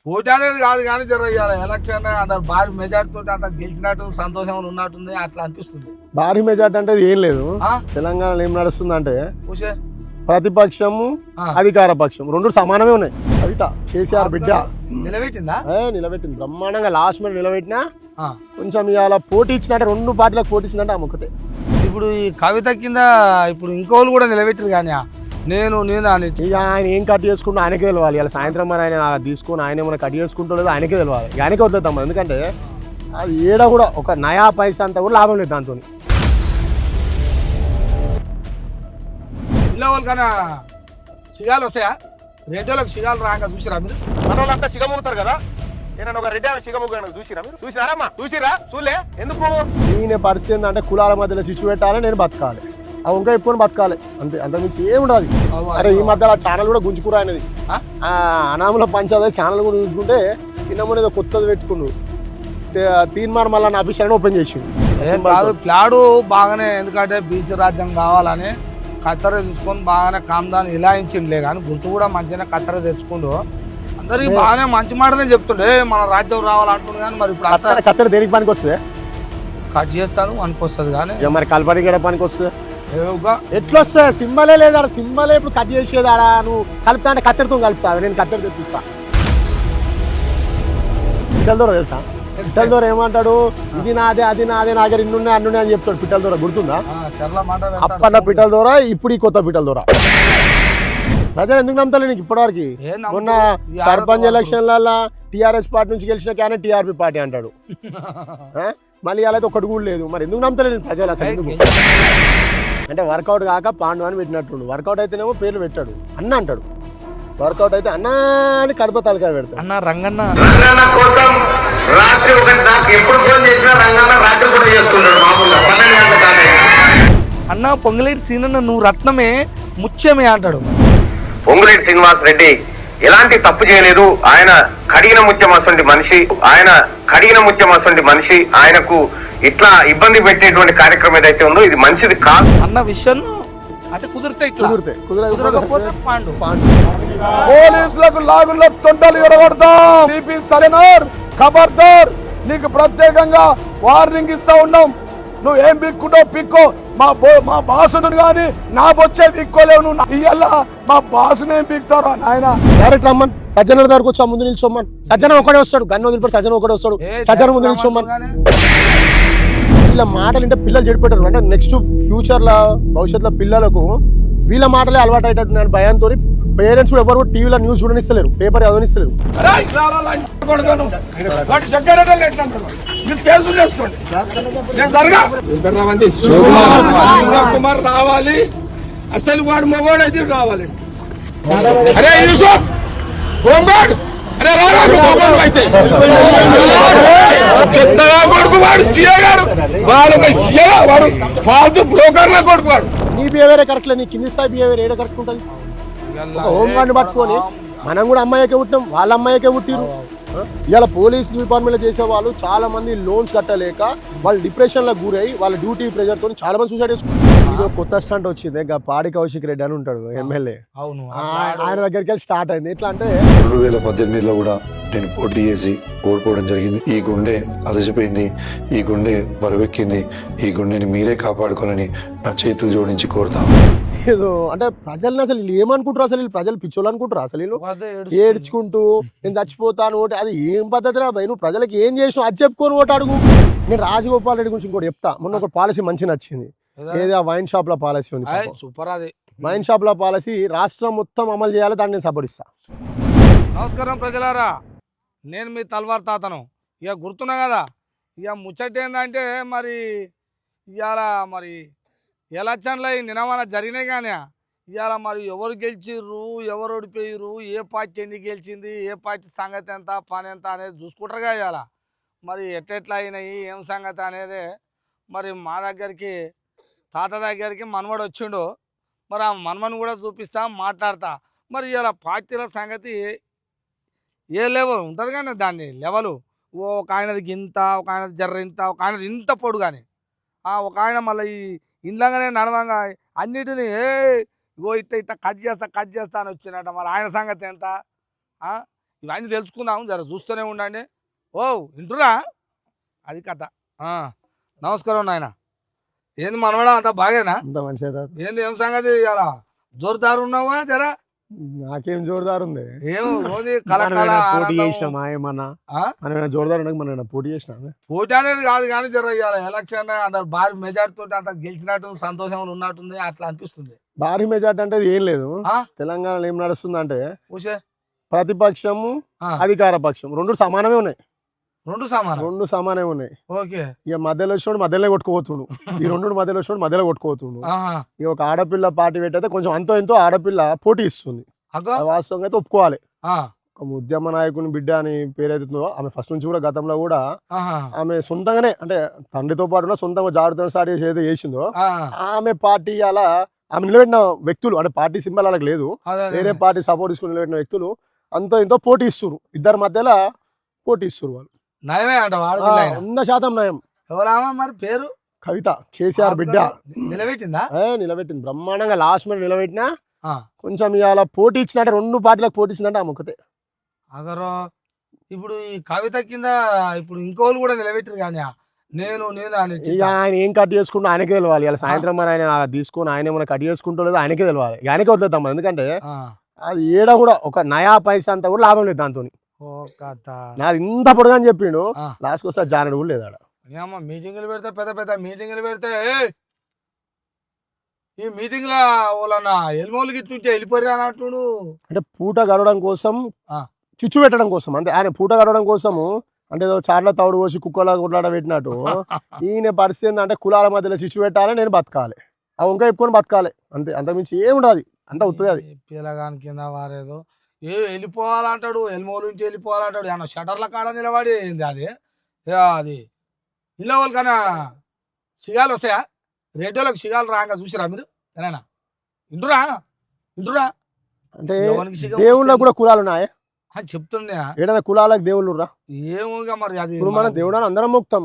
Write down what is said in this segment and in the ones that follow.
పోటీ అనేది కాదు కానీ జరగాలి ఎలక్షన్ అందరు భారీ మెజార్టీ తోటి అంత గెలిచినట్టు సంతోషం ఉన్నట్టుంది అట్లా అనిపిస్తుంది. భారీ మెజార్టీ అంటే ఏం లేదు. తెలంగాణలో ఏం నడుస్తుందంటే చూసే ప్రతిపక్షము అధికార పక్షం రెండు సమానమే ఉన్నాయి. కవిత కేసీఆర్ బిడ్డ నిలబెట్టిందా? నిలబెట్టింది బ్రహ్మాండంగా. లాస్ట్ మినిట్ నిలబెట్టినా కొంచెం ఇవాళ పోటీ ఇచ్చిందంటే రెండు పార్టీలకు పోటీ ఇచ్చిందంటే ఆమె ఒకతే. ఇప్పుడు ఈ కవిత కింద ఇప్పుడు ఇంకోళ్ళు కూడా నిలబెట్టారు కానీ నేను అని ఇక ఆయన ఏం కట్ చేసుకుంటూ ఆయనకే తెలియాలి. ఇలా సాయంత్రం మరి ఆయన తీసుకుని ఆయన ఏమైనా కట్ చేసుకుంటూ లేదో ఆయనకే తెలియాలి. ఆయనకే వదిలేద్దాం. ఎందుకంటే అది ఏడ కూడా ఒక నయా పైసా అంతా కూడా లాభం లేదు దాంతో. ఇంట్లో వాళ్ళు కానీ సిగాలు వస్తాయా? రెడ్డిలోకి సిగాలు రాగా చూసిరా మీరు? మన వాళ్ళంతా సిగముగుతారు కదా. నేను ఒక రెడ్డి సిగముగ్గు చూసిరా మీరు? చూసినారమ్మా? చూసిరా? చూలే ఎందుకు? ఈయన పరిస్థితి ఏంటంటే కులాల మధ్యలో చిచ్చు పెట్టాలి, నేను బతకాలి, ఆ వంక ఎప్పుకొని బతకాలి అంతే. అంతకుమించి ఏముండదు. అరే ఈ మధ్య ఆ ఛానల్ కూడా గుంజుకురా అనేది అనామల పంచాయతీ ఛానల్ కూడా గుంజుకుంటే తిన్నమని ఏదో కొత్తది పెట్టుకున్నాడు. తీర్మానం మళ్ళీ నా ఆఫీస్ ఓపెన్ చేసిండు. ప్లాడు బాగానే, ఎందుకంటే బీసీ రాజ్యం కావాలని కత్తెర తీసుకొని బాగానే కామ్దాన్ని ఇలాయించిండులే కానీ గుర్తు కూడా మంచిగానే కత్తెర తెచ్చుకుండు. అందరికి బాగానే మంచి మాటనే చెప్తుండే మన రాజ్యం రావాలంటుంది. కానీ మరి ఇప్పుడు కత్తెర దేనికి పనికి వస్తుంది? కట్ చేస్తాను పనికొస్తుంది కానీ మరి కలపడి కూడా పనికి వస్తుంది. ఎట్లా వస్తుంది? సింబలే లేదా? సింబలే ఇప్పుడు కట్ చేసేదాడా? నువ్వు కలుపుతా అంటే కత్తెరతో కలుపుతావు. నేను కత్తెర తెప్పిస్తా. పిట్టల దూర తెలుసా? పిట్టల దూర ఏమంటాడు? ఇది నాదే అది నాదే నాగర్ ఇన్నున్నాయి అన్నున్నాయి అని చెప్తాడు. పిట్టల దూర గుర్తుందా? అప్పట్లో పిట్టల దూర, ఇప్పుడు ఈ కొత్త పిట్టల దూర. ప్రజలు ఎందుకు నమ్ముతారు నీకు ఇప్పటివరకు? మొన్న సర్పంచ్ ఎలక్షన్లలో టీఆర్ఎస్ పార్టీ నుంచి గెలిచిన కానీ టీఆర్పీ పార్టీ అంటాడు. మళ్ళీ అలా అయితే ఒక్కటి కూడా లేదు. మరి ఎందుకు నమ్ముతలేదు ప్రజలు అసలు? ఎందుకు అంటే వర్కౌట్ కాక పాండు అని పెట్టినట్టు. వర్కౌట్ అయితేనేమో పేర్లు పెట్టాడు, అన్న అంటాడు. వర్కౌట్ అయితే అన్నా అని కడప తలకాయ పెడతాడు. అన్న రంగన్న కోసం రాత్రి నాకు ఎప్పుడు ఫోన్ చేసినా రంగన్న రాత్రి కూడా చేసుకుంటాడు. మామూలుగా 12 గంటల కాలే. అన్న పొంగులేటి సీనన్న నువ్వు రత్నమే ముత్యమే అంటాడు. పొంగులేటి శ్రీనివాస్ రెడ్డి ఎలాంటి తప్పు చేయలేదు. ఆయన కడిగిన ముత్యం అసంటి మనిషి. ఆయనకు ఇట్లా ఇబ్బంది పెట్టేటువంటి కార్యక్రమం ఏదైతే ఉందో ఇది మంచిది కాదు అన్న విషయం. అంటే కుదిరితే కుదరకపోతే పాండు. పోలీసులకు లాగుల్లో తొండలు ఎడగొడతాం. ఖబర్దార్, నీకు ప్రత్యేకంగా వార్నింగ్ ఇస్తా ఉన్నాం. నువ్వు ఏం పిక్కుంటావు పిక్కో. మా బాసును కానీ నా బొచ్చే పిక్కోలేవు. నువ్వు ఇయ్యాల మా బాసుని ఏం పిక్తారా నాయన? డైరెక్ట్ రమ్మన్ సజ్జన దగ్గరకు వచ్చా, ముందు నిల్చోమ్మన్. సజ్జన ఒకటే వస్తాడు, గన్ను వదిలిపెట్టి సజ్జన ఒకటే వస్తాడు. సజ్జన ముందు నిల్చోమ్మన్. వీళ్ళ మాటలు అంటే పిల్లలు చెడిపెట్టారు. అంటే నెక్స్ట్ ఫ్యూచర్ లో భవిష్యత్తులో పిల్లలకు వీళ్ళ మాటలే అలవాటు అయ్యేటట్టు భయంతో పేరెంట్స్ కూడా ఎవరు టీవీలో న్యూస్ చూడనిస్తలేరు, పేపర్ చదవనిస్తలేరు. కుమార్ రావాలి, అసలు వాడు మొగోడు అయితే రావాలి. అరే యూసుఫ్ హోంగార్డ్, అరే అయితే కొడుకు వాడు సీఏ గారు, వాడు ఫాల్తూ బ్రోకర్ల కొడుకు వాడు. నీ బిహేవియర్ కరెక్ట్ లేదు, నీ కింది స్థాయి బిహేవియర్ ఏదో కరెక్ట్ ఉంటుంది. ఒక హోంగార్డ్ని పట్టుకొని మనం కూడా అమ్మాయికే పుట్టినాం, వాళ్ళ అమ్మాయికే పుట్టిరు. ఇలా పోలీస్ డిపార్ట్మెంట్లో చేసే వాళ్ళు చాలా మంది లోన్స్ కట్టలేక వాళ్ళు డిప్రెషన్లో గురై వాళ్ళ డ్యూటీ ప్రెజర్ తో చాలా మంది సూసైడ్ చేసుకుంటారు. ఇది కొత్త స్టంట్ వచ్చింది. పాడి కౌశిక్ రెడ్డి అని ఉంటాడు ఎమ్మెల్యే, ఆయన దగ్గరికి వెళ్ళి స్టార్ట్ అయింది. ఎట్లా అంటే 2018లో కూడా నేను పోటీ చేసి ఓడిపోవడం జరిగింది. ఈ గుండె అలసిపోయింది, ఈ గుండె బరువెక్కింది, ఈ గుండెని మీరే కాపాడుకోవాలని నా చేతులు జోడించి కోరుతాను. ఏదో అంటే ప్రజల్ని అసలు వీళ్ళు ఏమనుకుంటారు? అసలు వీళ్ళు ప్రజలు పిచ్చోళ్ళు అనుకుంటారు? అసలు వీళ్ళు ఏడ్చుకుంటూ నేను చచ్చిపోతాను ఓటు, అది ఏం పద్ధతిరా భయ్? నువ్వు ప్రజలకు ఏం చేసినావు అది చెప్పుకొని ఓటు అడుగు. నేను రాజగోపాల్ రెడ్డి గురించి ఇంకోటి చెప్తా. మొన్న ఒక పాలసీ మంచి నచ్చింది. ఏది ఆ వైన్ షాప్ లో పాలసీ ఉంది, సూపర్. అది వైన్ షాప్ లో పాలసీ రాష్ట్రం మొత్తం అమలు చేయాలి, దాన్ని నేను సపోర్ట్ ఇస్తా. నమస్కారం ప్రజలారా, నేను మీ తల్వార్ తాతను. ఇక గుర్తున్నా కదా, ఇక ముచ్చట ఏంటంటే మరి ఇవాళ మరి ఎలక్షన్లు నిన్నమన జరిగినాయి కానీ ఇవాళ మరి ఎవరు గెలిచిర్రు, ఎవరు ఓడిపోయారు, ఏ పార్టీ ఎన్ని గెలిచింది, ఏ పార్టీ సంగతి ఎంత పని ఎంత అనేది చూసుకుంటారుగా. ఇవాళ మరి ఎట్లా అయినాయి ఏం సంగతి అనేది మరి మా దగ్గరికి తాత దగ్గరికి మనవడు వచ్చిండు. మరి ఆ మనమని కూడా చూపిస్తా, మాట్లాడతా. మరి ఇలా పార్టీల సంగతి ఏ లెవెల్ ఉంటుంది కానీ దాన్ని లెవెలు ఒక ఆయనది గింత, ఒక ఆయనది జర్ర ఇంత, ఒక ఆయనది ఇంత పొడు కానీ ఒక ఆయన మళ్ళీ ఈ ఇండ్లంగానే నడవంగా అన్నిటినీ ఇగో ఇట్ట కట్ చేస్తా అని వచ్చినట్ట. మరి ఆయన సంగతి ఎంత? ఇవన్నీ తెలుసుకుందాం, జర చూస్తూనే ఉండండి. ఓ వింటురా, అది కథ. నమస్కారం నాయన. ఏంది మనవడా, అంత బాగేనా? అంత మంచిదా? ఏంది ఏం సంగతి, ఇలా జోరుదారు ఉన్నావా జరా? నాకేం జోరుదారు ఉంది? ఏం రోజు పోటీ చేసినామా ఏమన్నా? మనం జోరుదారు ఉండక మనం పోటీ చేసినా? పోటీ అనేది కాదు కానీ జర ఇవాళ ఎలక్షన్ అందరు భారీ మెజార్టీ తోటి అంత గెలిచినట్టు సంతోషంగా ఉన్నట్టుంది, అట్లా అనిపిస్తుంది. భారీ మెజార్టీ అంటే ఏం లేదు. తెలంగాణలో ఏం నడుస్తుంది అంటే ప్రతిపక్షము అధికార పక్షం రెండు సమానమే ఉన్నాయి. రెండు సమానమే ఉన్నాయి. ఓకే. ఇక మధ్యలో వచ్చినోడు మధ్యలో కొట్టుకోవచ్చుడు, ఈ రెండు మధ్యలో వచ్చినోడు మధ్యలో కొట్టుకోవచ్చుడు. ఇక ఒక ఆడపిల్ల పార్టీ పెట్టయితే కొంచెం అంతో ఎంతో ఆడపిల్ల పోటీ ఇస్తుంది, వాస్తవంగా అయితే ఒప్పుకోవాలి. ఒక ఉద్యమ నాయకుని బిడ్డ అని పేరైతుందో ఆమె ఫస్ట్ నుంచి కూడా గతంలో కూడా ఆమె సొంతంగానే అంటే తండ్రితో పాటు సొంతంగా జాగ్రత్త స్టార్ట్ చేసి ఏదైతే చేసిందో ఆమె పార్టీ అలా ఆమె నిలబెట్టిన వ్యక్తులు అంటే పార్టీ సింబల్ అలాగ లేదు, వేరే పార్టీ సపోర్ట్ తీసుకుని నిలబెట్టిన వ్యక్తులు అంతో ఎంతో పోటీ ఇస్తున్నారు. ఇద్దరి మధ్యలో పోటీ ఇస్తున్నారు. వాళ్ళు నయమే అంట, 100% నయం. ఎవరామా మరి పేరు? కవిత, కేసీఆర్ బిడ్డ. నిలబెట్టిందా? నిలబెట్టింది బ్రహ్మాండంగా. లాస్ట్ మినిట్ నిలబెట్టినా కొంచెం ఇవాళ పోటీ ఇచ్చినట్టే, రెండు పార్టీలకు పోటీ ఇచ్చిందంటే ఆమె ఒకతే. అగరో ఇప్పుడు ఈ కవిత కింద ఇప్పుడు ఇంకోళ్ళు కూడా నిలబెట్టారు కానీ నేను ఆయన ఏం కట్ చేసుకుంటూ ఆయనకే తెలియాలి. ఇలా సాయంత్రం మరి ఆయన తీసుకొని ఆయన ఏమైనా కట్ చేసుకుంటూ లేదు ఆయనకే తెలియాలి, ఆయనకే వదిలేద్దాం. ఎందుకంటే అది ఏడ కూడా ఒక నయా పైసా అంతా కూడా లాభం లేదు దాంతో. నాది ఇంత పొడుగా అని చెప్పిండు, లాస్ట్కి వస్తే జానడు కూడా లేదు ఆడ. మీటింగ్లు పెడితే పెద్ద పెద్ద మీటింగ్లు పెడితే ఈ మీటింగ్ లో వాళ్ళ ఎల్మోళ్ళకి ఇట్టుంటే వెళ్ళిపోయి అన్నట్టు. అంటే పూట గడవడం కోసం, చిచ్చు పెట్టడం కోసం అంతే. ఆయన పూట గడవడం కోసము అంటే ఏదో చార్ల తౌడు పోసి కుక్కలా కొట్లాడ పెట్టినట్టు ఈయన పరిస్థితి ఏంటంటే కులాల మధ్యలో చిచ్చు పెట్టాలి, నేను బతకాలి, ఆ వంక చెప్పుకొని బతకాలి అంతే, అంతకుమించి ఏముండదు. అంత అవుతుంది అది. పిల్లగాని కింద వారేదో వెళ్ళిపోవాలంటాడు, ఎల్మోలు నుంచి వెళ్ళిపోవాలంటాడు. అన్న షటర్ల కాడ నిలబడి అది అది ఇళ్ళ వాళ్ళకన్నా సిగాలు వస్తాయా? రేడియోలోకి సిగాలు రాగా చూసిరా మీరు? సరేనా? ఇంటురా అంటే దేవుళ్ళకు కూడా కులాలు ఉన్నాయా? చెప్తున్నా ఏదైనా కులాలకు దేవుళ్ళు రా ఏమోగా మరి. అది ఇప్పుడు మనం దేవుడు అని అందరం మొక్తాం.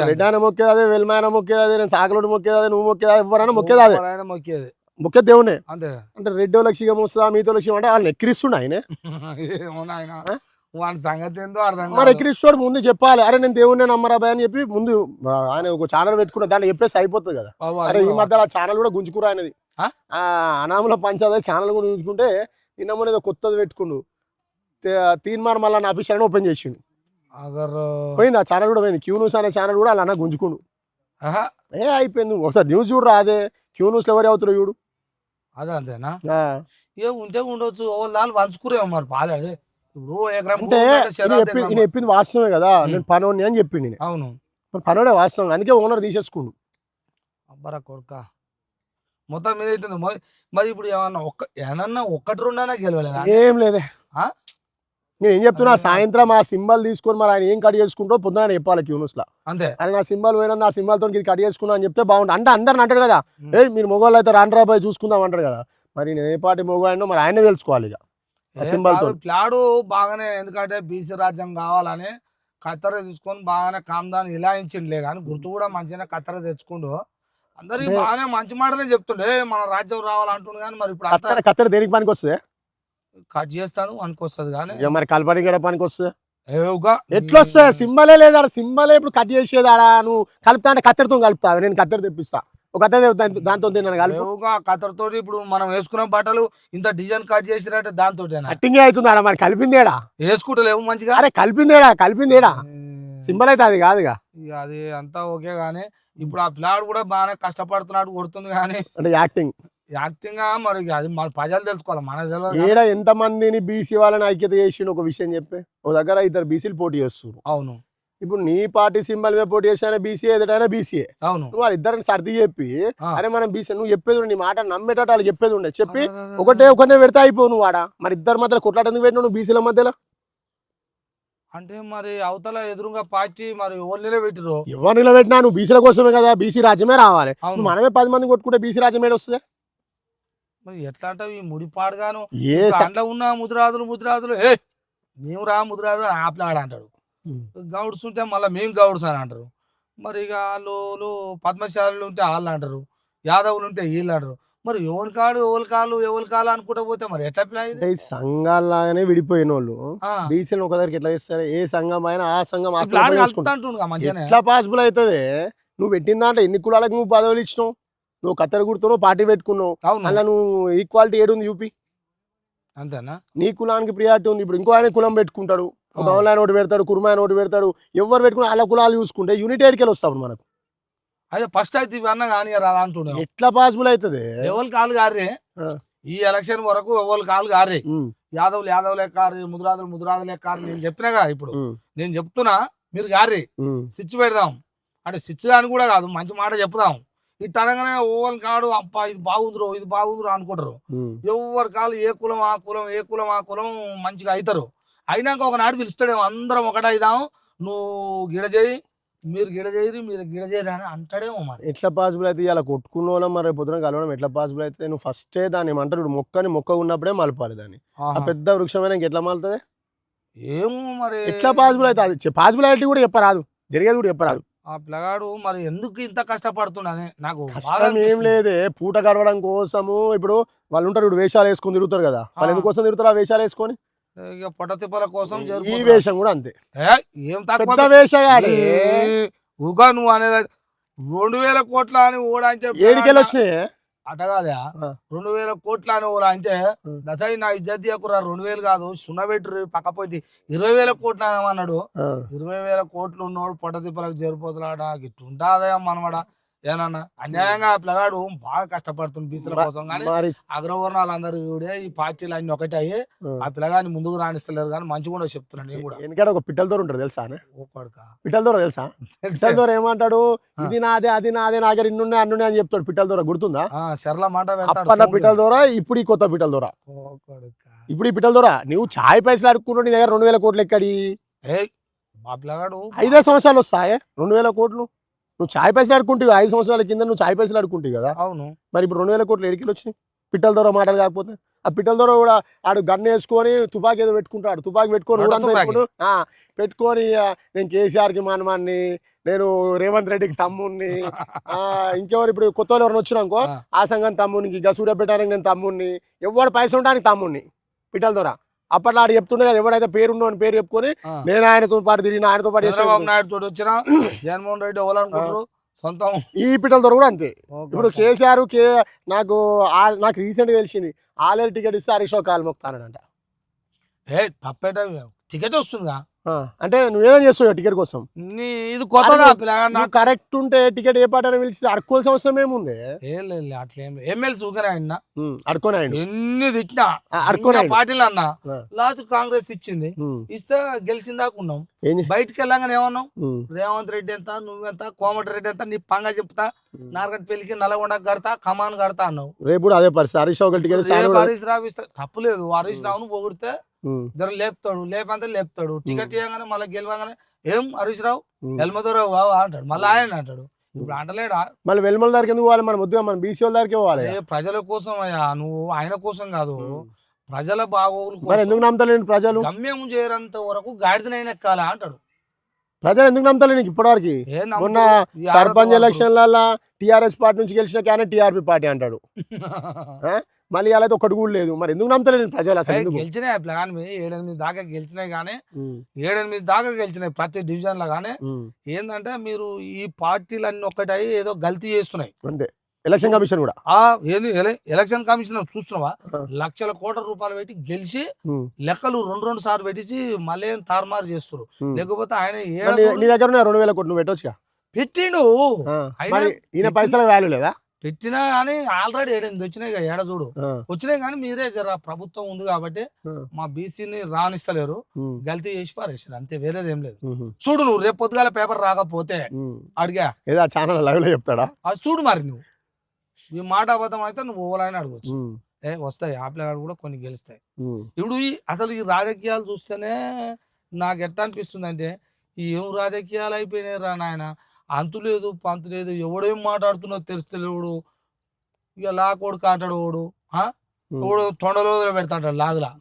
రెడ్డి ఆయన మొక్కేది అదే, వెల్మాయన మొక్కేది అదే, నేను సాగలోడు మొక్కేది అదే, నువ్వు మొక్కేది ఎవరైనా మొక్కేది అదే, మొక్కే దేవుడే. అంటే రెడ్డి లక్ష్యం వస్తుందా మీతో లక్ష్యం అంటే వాళ్ళని ఎక్కిరిస్తుండ ఆయన. వాడి సంగతి ఏందో అర్థం. మరి ఎక్కిరిస్తాడు ముందు చెప్పాలి, అరే నేను దేవుడిని నమ్మరాబాయ్ అని చెప్పి ముందు ఆయన ఒక ఛానల్ పెట్టుకున్నా, దాన్ని చెప్పేసి అయిపోతుంది కదా. అరే ఈ మధ్య ఆ ఛానల్ కూడా గుంజుకురా ఆయనది, అనాముల పంచాయతీ ఛానల్ కూడా గుంజుకుంటే నిన్న ఏదో కొత్తది పెట్టుకుండు, తీర్మానం మళ్ళీ నా ఆఫీస్ అని ఓపెన్ చేసిండు, పోయింది ఆ ఛానల్ కూడా పోయింది. క్యూ న్యూస్ అనే ఛానల్ కూడా అలా అన్న గుంజుకుండు. అయిపోయింది. ఒకసారి న్యూస్ చూడు రాదే, క్యూ న్యూస్లో ఎవరు అవుతారు చూడు. అదే అంతేనా? ఏ ఉంటే ఉండొచ్చు, వాళ్ళు పంచుకురేమో మరి పాలే. ఇప్పుడు అంటే ఈయన చెప్పింది వాస్తవమే కదా, నేను పనోని అని చెప్పిండు. అవును, పనోడే వాస్తవం, అందుకే ఓనర్ తీసేసుకుండు. అబ్బరా కొడుక మొత్తం మీద అవుతుంది. మరి ఇప్పుడు ఏమన్నా ఒక్కటి రెండైనా గెలవలేదా? ఏం లేదే. నేను ఏం చెప్తున్నా, సాయంత్రం ఆ సింబల్ తీసుకొని మరి ఆయన ఏం కట్ చేసుకుంటో పొద్దున చెప్పాలి క్యూ న్యూస్ లో. అంతే. అని నా సింబల్ పోయినా నా సింబల్ తో కట్ చేసుకున్నా అని చెప్తే బాగుంటుంది. అంటే అందరిని అంటాడు కదా, మీరు మొగోళ్ళు అయితే రాండ్రాబాయ్ చూసుకుందాం అంటాడు కదా. మరి నేను ఏ పార్టీ మొగోడో మరి ఆయనే తెలుసుకోవాలి. ఇక సింబల్ తో ప్లాడు బాగానే, ఎందుకంటే బీసీ రాజ్యం కావాలని కత్తెర తీసుకొని బాగానే కామ్దాన్ని ఇలాయించిండలే కానీ గుర్తు కూడా మంచిగా కత్తెర తెచ్చుకుంటూ అందరికి బాగానే మంచి మాటనే చెప్తుండే మన రాజ్యం రావాలంటుండే. కానీ మరి ఇప్పుడు కత్తెర దేనికి పనికి వస్తుంది? కట్ చేస్తాను అనుకొస్తుంది కానీ మరి కలపని కూడా పనికి వస్తుంది. ఎట్లా వస్తుంది? సింబలే లేదా సింబలే. ఇప్పుడు కట్ చేసేది ఆడ నువ్వు కలుపుతా అంటే కత్తెరతో కలుపుతావు, నేను కత్తెర తెప్పిస్తా, ఒక కత్తెర దాంతో కత్తెరతో. ఇప్పుడు మనం వేసుకున్న బట్టలు ఇంత డిజైన్ కట్ చేసినట్టే దాంతో కట్టింగ్ అవుతుంది ఆడ. మరి కలిపిందేడా? వేసుకుంటలేవు మంచిగా. అరే కలిపిందేడా సింబల్ అయితే అది కాదుగా. అది అంతా ఓకే గానీ ఇప్పుడు ఆ పిల్లాడు కూడా బాగానే కష్టపడుతున్నాడు, కొడుతుంది కానీ అంటే యాక్టింగ్ మరి అది మన ప్రజలు తెలుసుకోవాలి, మనకు తెలియదు. ఏడా ఎంత మందిని బీసీ వాళ్ళని ఐక్యత చేసి ఒక విషయం చెప్పి ఒక దగ్గర 2 బీసీలు పోటీ చేస్తున్నారు. అవును. ఇప్పుడు నీ పార్టీ సింబల్ మీద పోటీ చేసినా బీసీ, ఎదుటైనా బీసీఏ. అవును. వాళ్ళిద్దరిని సర్ది చెప్పి అరే మనం బీసీ, నువ్వు చెప్పేది నీ మాట నమ్మేటట్టు వాళ్ళు చెప్పేది ఉండే చెప్పి ఒకటే పెడితే అయిపోవు నువ్వు వాడా. మరి ఇద్దరి మధ్యలో కొట్లాట ఎందుకు పెట్టినావు నువ్వు బీసీల మధ్యలో? అంటే మరి అవతల ఎదురుగా పార్టీ మరి ఎవరు నిలబెట్టిరు? ఎవరు నిలబెట్టినా నువ్వు బీసీల కోసమే కదా, బీసీ రాజ్యమే రావాలి. మనమే 10 మంది కొట్టుకుంటే బీసీ రాజ్యం ఏడు వస్తుంది? మరి ఎట్లా అంటావు ఈ ముడిపాడుగాను? అందులో ఉన్న ముద్రాదులు మేము రా ముద్రాదు ఆపలాడ అంటాడు. గౌడ్స్ ఉంటే మళ్ళీ మేము గౌడ్స్ అని అంటారు. మరి ఇక వాళ్ళు పద్మశాలులు ఉంటే వాళ్ళు అంటారు, యాదవులు ఉంటే వీళ్ళు అంటారు. మరి ఎవరి కాడు ఎవరి కాలు అనుకుంటా పోతే మరి ఎట్లా ప్లాన్ ఇది? అంటే ఈ సంఘాలాగానే విడిపోయిన వాళ్ళు ఆ, బీసీలు ఒక దగ్గరికి ఎట్లా చేస్తారు? ఏ సంఘం అయినా ఆ సంఘం ఈ ఆత్మహత్య ప్లాన్ చేసుకుంటుంది. కలుపుతా అంటుండగా మంచిగానే. ఎట్లా పాసిబుల్ అవుతుంది? నువ్వు పెట్టిన దాంట్లో ఎన్ని కులాలకు నువ్వు పదవులు ఇచ్చినావు, నువ్వు కత్తెర గుర్తున్నావు, పార్టీ పెట్టుకున్నావు, అవును అలా నువ్వు ఈక్వాలిటీ ఏడుంది చూపి. అంతేనా? నీ కులానికి ప్రియారిటీ ఉంది. ఇప్పుడు ఇంకో ఆయన కులం పెట్టుకుంటాడు, ఒక ఆ. ఆన్లైన్ ఒకటి పెడతాడు, కుర్మాయన ఒకటి పెడతాడు, ఎవరు పెట్టుకుని అలా కులాలు చూసుకుంటే యూనిటీ ఎడికెళ్ళి వస్తాడు మనకు. అదే ఫస్ట్ అయితే ఇవన్నీ కానీ రాదా అంటున్నావు. ఎట్లా పాసిబుల్ అవుతుంది? ఎవరి కాలు గారే ఆ. ఈ ఎలక్షన్ వరకు ఎవరి కాలు గారే. ఉమ్, యాదవులే కారు, ముదురాదులే కారు. నేను చెప్పినాగా ఇప్పుడు ఉమ్, నేను చెప్తున్నా, మీరు గారి ఉమ్, స్విచ్ పెడదాం అంటే స్విచ్ అని కూడా కాదు, మంచి మాట చెప్దాం. ఇట్లా అనగానే ఓవల్ కాడు అప్ప ఇది బాగుందిరో అనుకుంటారు. ఉమ్. ఎవరి కాలు ఏ కులం ఆ కులం మంచిగా అవుతారు. అయినాక ఒకనాడు పిలుస్తాడేమో, అందరం ఒకటే అవుదాం, నువ్వు గిడ చేయి, మీరు గిడ చేయరు అని అంటాడేమో మరి. ఎట్లా పాసిబుల్ అయితే ఇలా కొట్టుకున్న వాళ్ళం మరి పొద్దున కలవడం ఎట్లా పాసిబుల్ అయితే? నువ్వు ఫస్టే దాన్ని ఏమంటారు, ఇప్పుడు మొక్క ఉన్నప్పుడే మలపాలి దాన్ని. ఆ ఆహా. పెద్ద వృక్షమైన ఇంకెట్లా మాలుతుంది? ఏమో మరి ఎట్లా పాసిబుల్ అయితే? అది పాసిబిలిటీ కూడా చెప్పరాదు, జరిగేది కూడా చెప్పరాదు. ఆ పిల్లగాడు మరి ఎందుకు ఇంత కష్టపడుతున్నానే నాకు బాధ కష్టం ఏం అనిపిస్తుంది. లేదే, పూట గడవడం కోసము. ఇప్పుడు వాళ్ళు ఉంటారు, ఇప్పుడు వేషాలు వేసుకొని తిరుగుతారు కదా, వాళ్ళు ఆ. ఎందుకోసం తిరుగుతారు ఆ వేషాలు వేసుకొని? ఇక పొట్ట తిప్పల కోసం ఈ జరుపుకుంటున్నాడు. వేషం కూడా అంతే, ఏ, ఏం పెద్ద తక్కువ వేషగాడే. ఊగా నువ్వు అనేది 2000 కోట్ల అని ఓడంటే ఏడికెళ్ళి వచ్చినాయి? అటగాదా ఆ. 2000 కోట్ల అని ఓడా అంటే ఉం. దసై నా ఇజ్జత్ తీయకురా, 2000 కాదు సున్నబెట్టు పక్కపోయి 20,000 కోట్లు అన్నాడు. 20,000 కోట్లు ఉన్నోడు పొట్ట తిప్పలకు జరిపోతున్నాడ, ఇట్టుంటాదే మనవాడ. ఏనన్నా అన్యాయంగా ఆ పిల్లగాడు బాగా కష్టపడుతుంది బీసీల కోసం. కానీ మరి అగ్రవర్ణాలు అందరూ కూడా ఈ పార్టీలు అన్ని ఒకటే అయ్యి ఆ పిల్లగాని ముందుకు రాణిస్తలేరు. కానీ మంచిగా కూడా చెప్తున్నాను నేను కూడా. వెనకాడ ఒక పిట్టల దూర ఉంటారు తెలుసా? ఓ కొడుకా. పిట్టల దూర తెలుసా? పిట్టల దూర ఏమంటాడు, ఇది నాదే అది నాదే, నా దగ్గర ఇన్నున్నాయి అన్నున్నాయి అని చెప్తాడు. పిట్టల దూర గుర్తుందా? సరళ మాట అప్పన్న పిట్టల దూర, ఇప్పుడు ఈ కొత్త పిట్టల దూర. ఇప్పుడు ఈ పిట్టల దూర నువ్వు ఛాయ్ పైసలు అడుక్కున్నావు, నీ దగ్గర 2,000 కోట్లు ఎక్కడి? మా పిల్లగాడు 5 సంవత్సరాలు వస్తాయే 2,000 కోట్లు. నువ్వు ఛాయ్ పైసలు అడుకుంటావు, 5 సంవత్సరాల కింద నువ్వు ఛాయ్ పైసలు అడుకుంటావు కదా. అవును మరి ఇప్పుడు 2,000 కోట్లు ఎడికి వచ్చినాయి? పిట్టల దూర మాటలు కాకపోతే. ఆ పిట్టల దూర కూడా ఆడు గన్ను వేసుకొని తుపాకీ ఏదో పెట్టుకుంటాడు, తుపాకీ పెట్టుకొని నడ ఊరంతా తుపాకీ. పెట్టుకొని నేను కేసీఆర్కి మనమాన్ని, నేను రేవంత్ రెడ్డికి తమ్ముణ్ణి, ఇంకెవరు ఇప్పుడు కొత్త వాళ్ళు ఎవరైనా వచ్చినాకో ఆ. ఆ సంఘం తమ్మునికి, ఇక సూర్యాపేటానికి నేను తమ్ముణ్ణి, ఎవడు పైసలు ఉండడానికి తమ్ముణ్ణి. పిట్టల దూర అప్పట్లో ఆడు చెప్తుండే కదా, ఎవడైతే పేరున్నో అని పేరు చెప్పుకొని నేను ఆయనతో పాటు తిరిగిన, ఆయనతో పాటు చంద్రబాబు చేసిన. నాయుడు తోటి వచ్చిన జగన్మోహన్ రెడ్డి ఎవరనుకుంటారు సొంతం. ఈ పిట్టల దూర కూడా అంతే. ఇప్పుడు కేసీఆర్ నాకు రీసెంట్ గా తెలిసింది, ఆలేరు టికెట్ ఇస్తే హరీష్ రావు కాలు మొక్కుతానంట. తప్పేట టికెట్ వస్తుందా? అంటే నువ్వేం చేస్తావు టికెట్ కోసం? ఇది కొత్తగా పిల్లగా నువ్వు కరెక్ట్ ఉంటే టికెట్ ఏ పాట పిలిచి అడుక్కోవాల్సిన అవసరం ఏముంది? అట్లేం ఎమ్మెల్యే సూకర్ ఆయన అడుకోని ఆయన ఎన్ని తిట్టినా అడుకోని ఆయన. పార్టీలు అన్నా ఆ. లాస్ట్ కాంగ్రెస్ ఇచ్చింది, ఇస్తే గెలిచిందాక ఉన్నాం. బయటికి వెళ్ళగానే ఏమన్నాం, రేవంత్ రెడ్డి ఎంత, నువ్వెంత, కోమటిరెడ్డి ఎంత, నీ పంగ చెప్తా, నార్గట్ పెళ్లికి నల్లగొండ కడతా, కమాన్ కడతా అన్నావు. రేపు కూడా అదే పరిస్థితి. హరీష్ రావు టికెట్ హరీష్ రావు ఇస్తా తప్పులేదు. హరీష్ రావును పొగిడితే జర లేపుతాడు, లేపంతా లేపుతాడు. టికెట్ ఇవ్వగానే మళ్ళీ గెలవగానే ఏం హరీష్ రావు ఎల్మదోరావు కావా అంటాడు, మళ్ళీ ఆయన అంటాడు. ఇప్పుడు అంటలేడా? మళ్ళీ వెల్మల దగ్గరికి ఎందుకు పోవాలి? మన ముద్దుగా మన బీసీ వాళ్ళ దగ్గరికి పోవాలి. ప్రజల కోసం అయ్యా, నువ్వు ఆయన కోసం కాదు, ప్రజల బాగోగులు మరి ఎందుకు నమ్మతలేండి ప్రజలు? గమ్యం చేరేంత వరకు గాడిదనైనా ఎక్కాలా అంటాడు. ప్రజలు ఎందుకు నమ్మతలే నీకు ఇప్పటివరకు? మొన్న సర్పంచ్ ఎలక్షన్ల టీఆర్ఎస్ పార్టీ నుంచి గెలిచిన కానీ టీఆర్పీ పార్టీ అంటాడు. మళ్ళీ అలా అయితే ఒక్కటి కూడా లేదు. మరి ఎందుకు నమ్మతలేదు ప్రజలు? అసలు గెలిచినాయి ప్లాన్ 7-8 దాకా గెలిచినాయి, కానీ 7-8 దాకా గెలిచినాయి ప్రతి డివిజన్ లో. కానీ ఏంటంటే మీరు ఈ పార్టీలు అన్ని ఒక్కటై ఏదో గల్తీ చేస్తున్నాయి అంతే. ఎలక్షన్ కమిషన్ కూడా ఏంది ఎలక్షన్ కమిషన్ చూస్తున్నావా, లక్షల కోట్ల రూపాయలు పెట్టి గెలిచి లెక్కలు 2 సార్లు పెట్టించి మళ్ళీ తారుమారు చేస్తారు. లేకపోతే ఆయన నీ దగ్గర 2,000 కోట్లు నువ్వు పెట్టొచ్చుగా. పెట్టిండు, ఈయన పైసల వాల్యూ లేదా? పెట్టినా కానీ ఆల్రెడీ 7-8 వచ్చినాయి కదా, ఏడ చూడు వచ్చినాయి. కానీ మీరే జర ప్రభుత్వం ఉంది కాబట్టి మా బీసీని రానిస్తలేరు, గల్తీ చేసి పారేసారు అంతే, వేరేది ఏం లేదు. చూడు నువ్వు రేపు పొద్దుగాల పేపర్ రాకపోతే అడిగా ఏదో ఛానల్ లైవ్ లో చెప్తాడా అది చూడు. మరి నువ్వు ఈ మాట అబద్ధం అయితే నువ్వు ఓవలైనా అడగచ్చు, వస్తాయి ఆపిలగాడు కూడా కొన్ని గెలుస్తాయి. ఇప్పుడు అసలు ఈ రాజకీయాలు చూస్తేనే నాకు ఎట్లా అనిపిస్తుంది అంటే, ఏం రాజకీయాలు అయిపోయినాయి రా నాయన, అంతు లేదు పంతు లేదు, ఎవడేం మాట్లాడుతున్నో తెలుస్తలేడు. ఇక లాకోడు కాటాడు ఓడు, ఓడు తొండలో పెడతాడు లాగులా,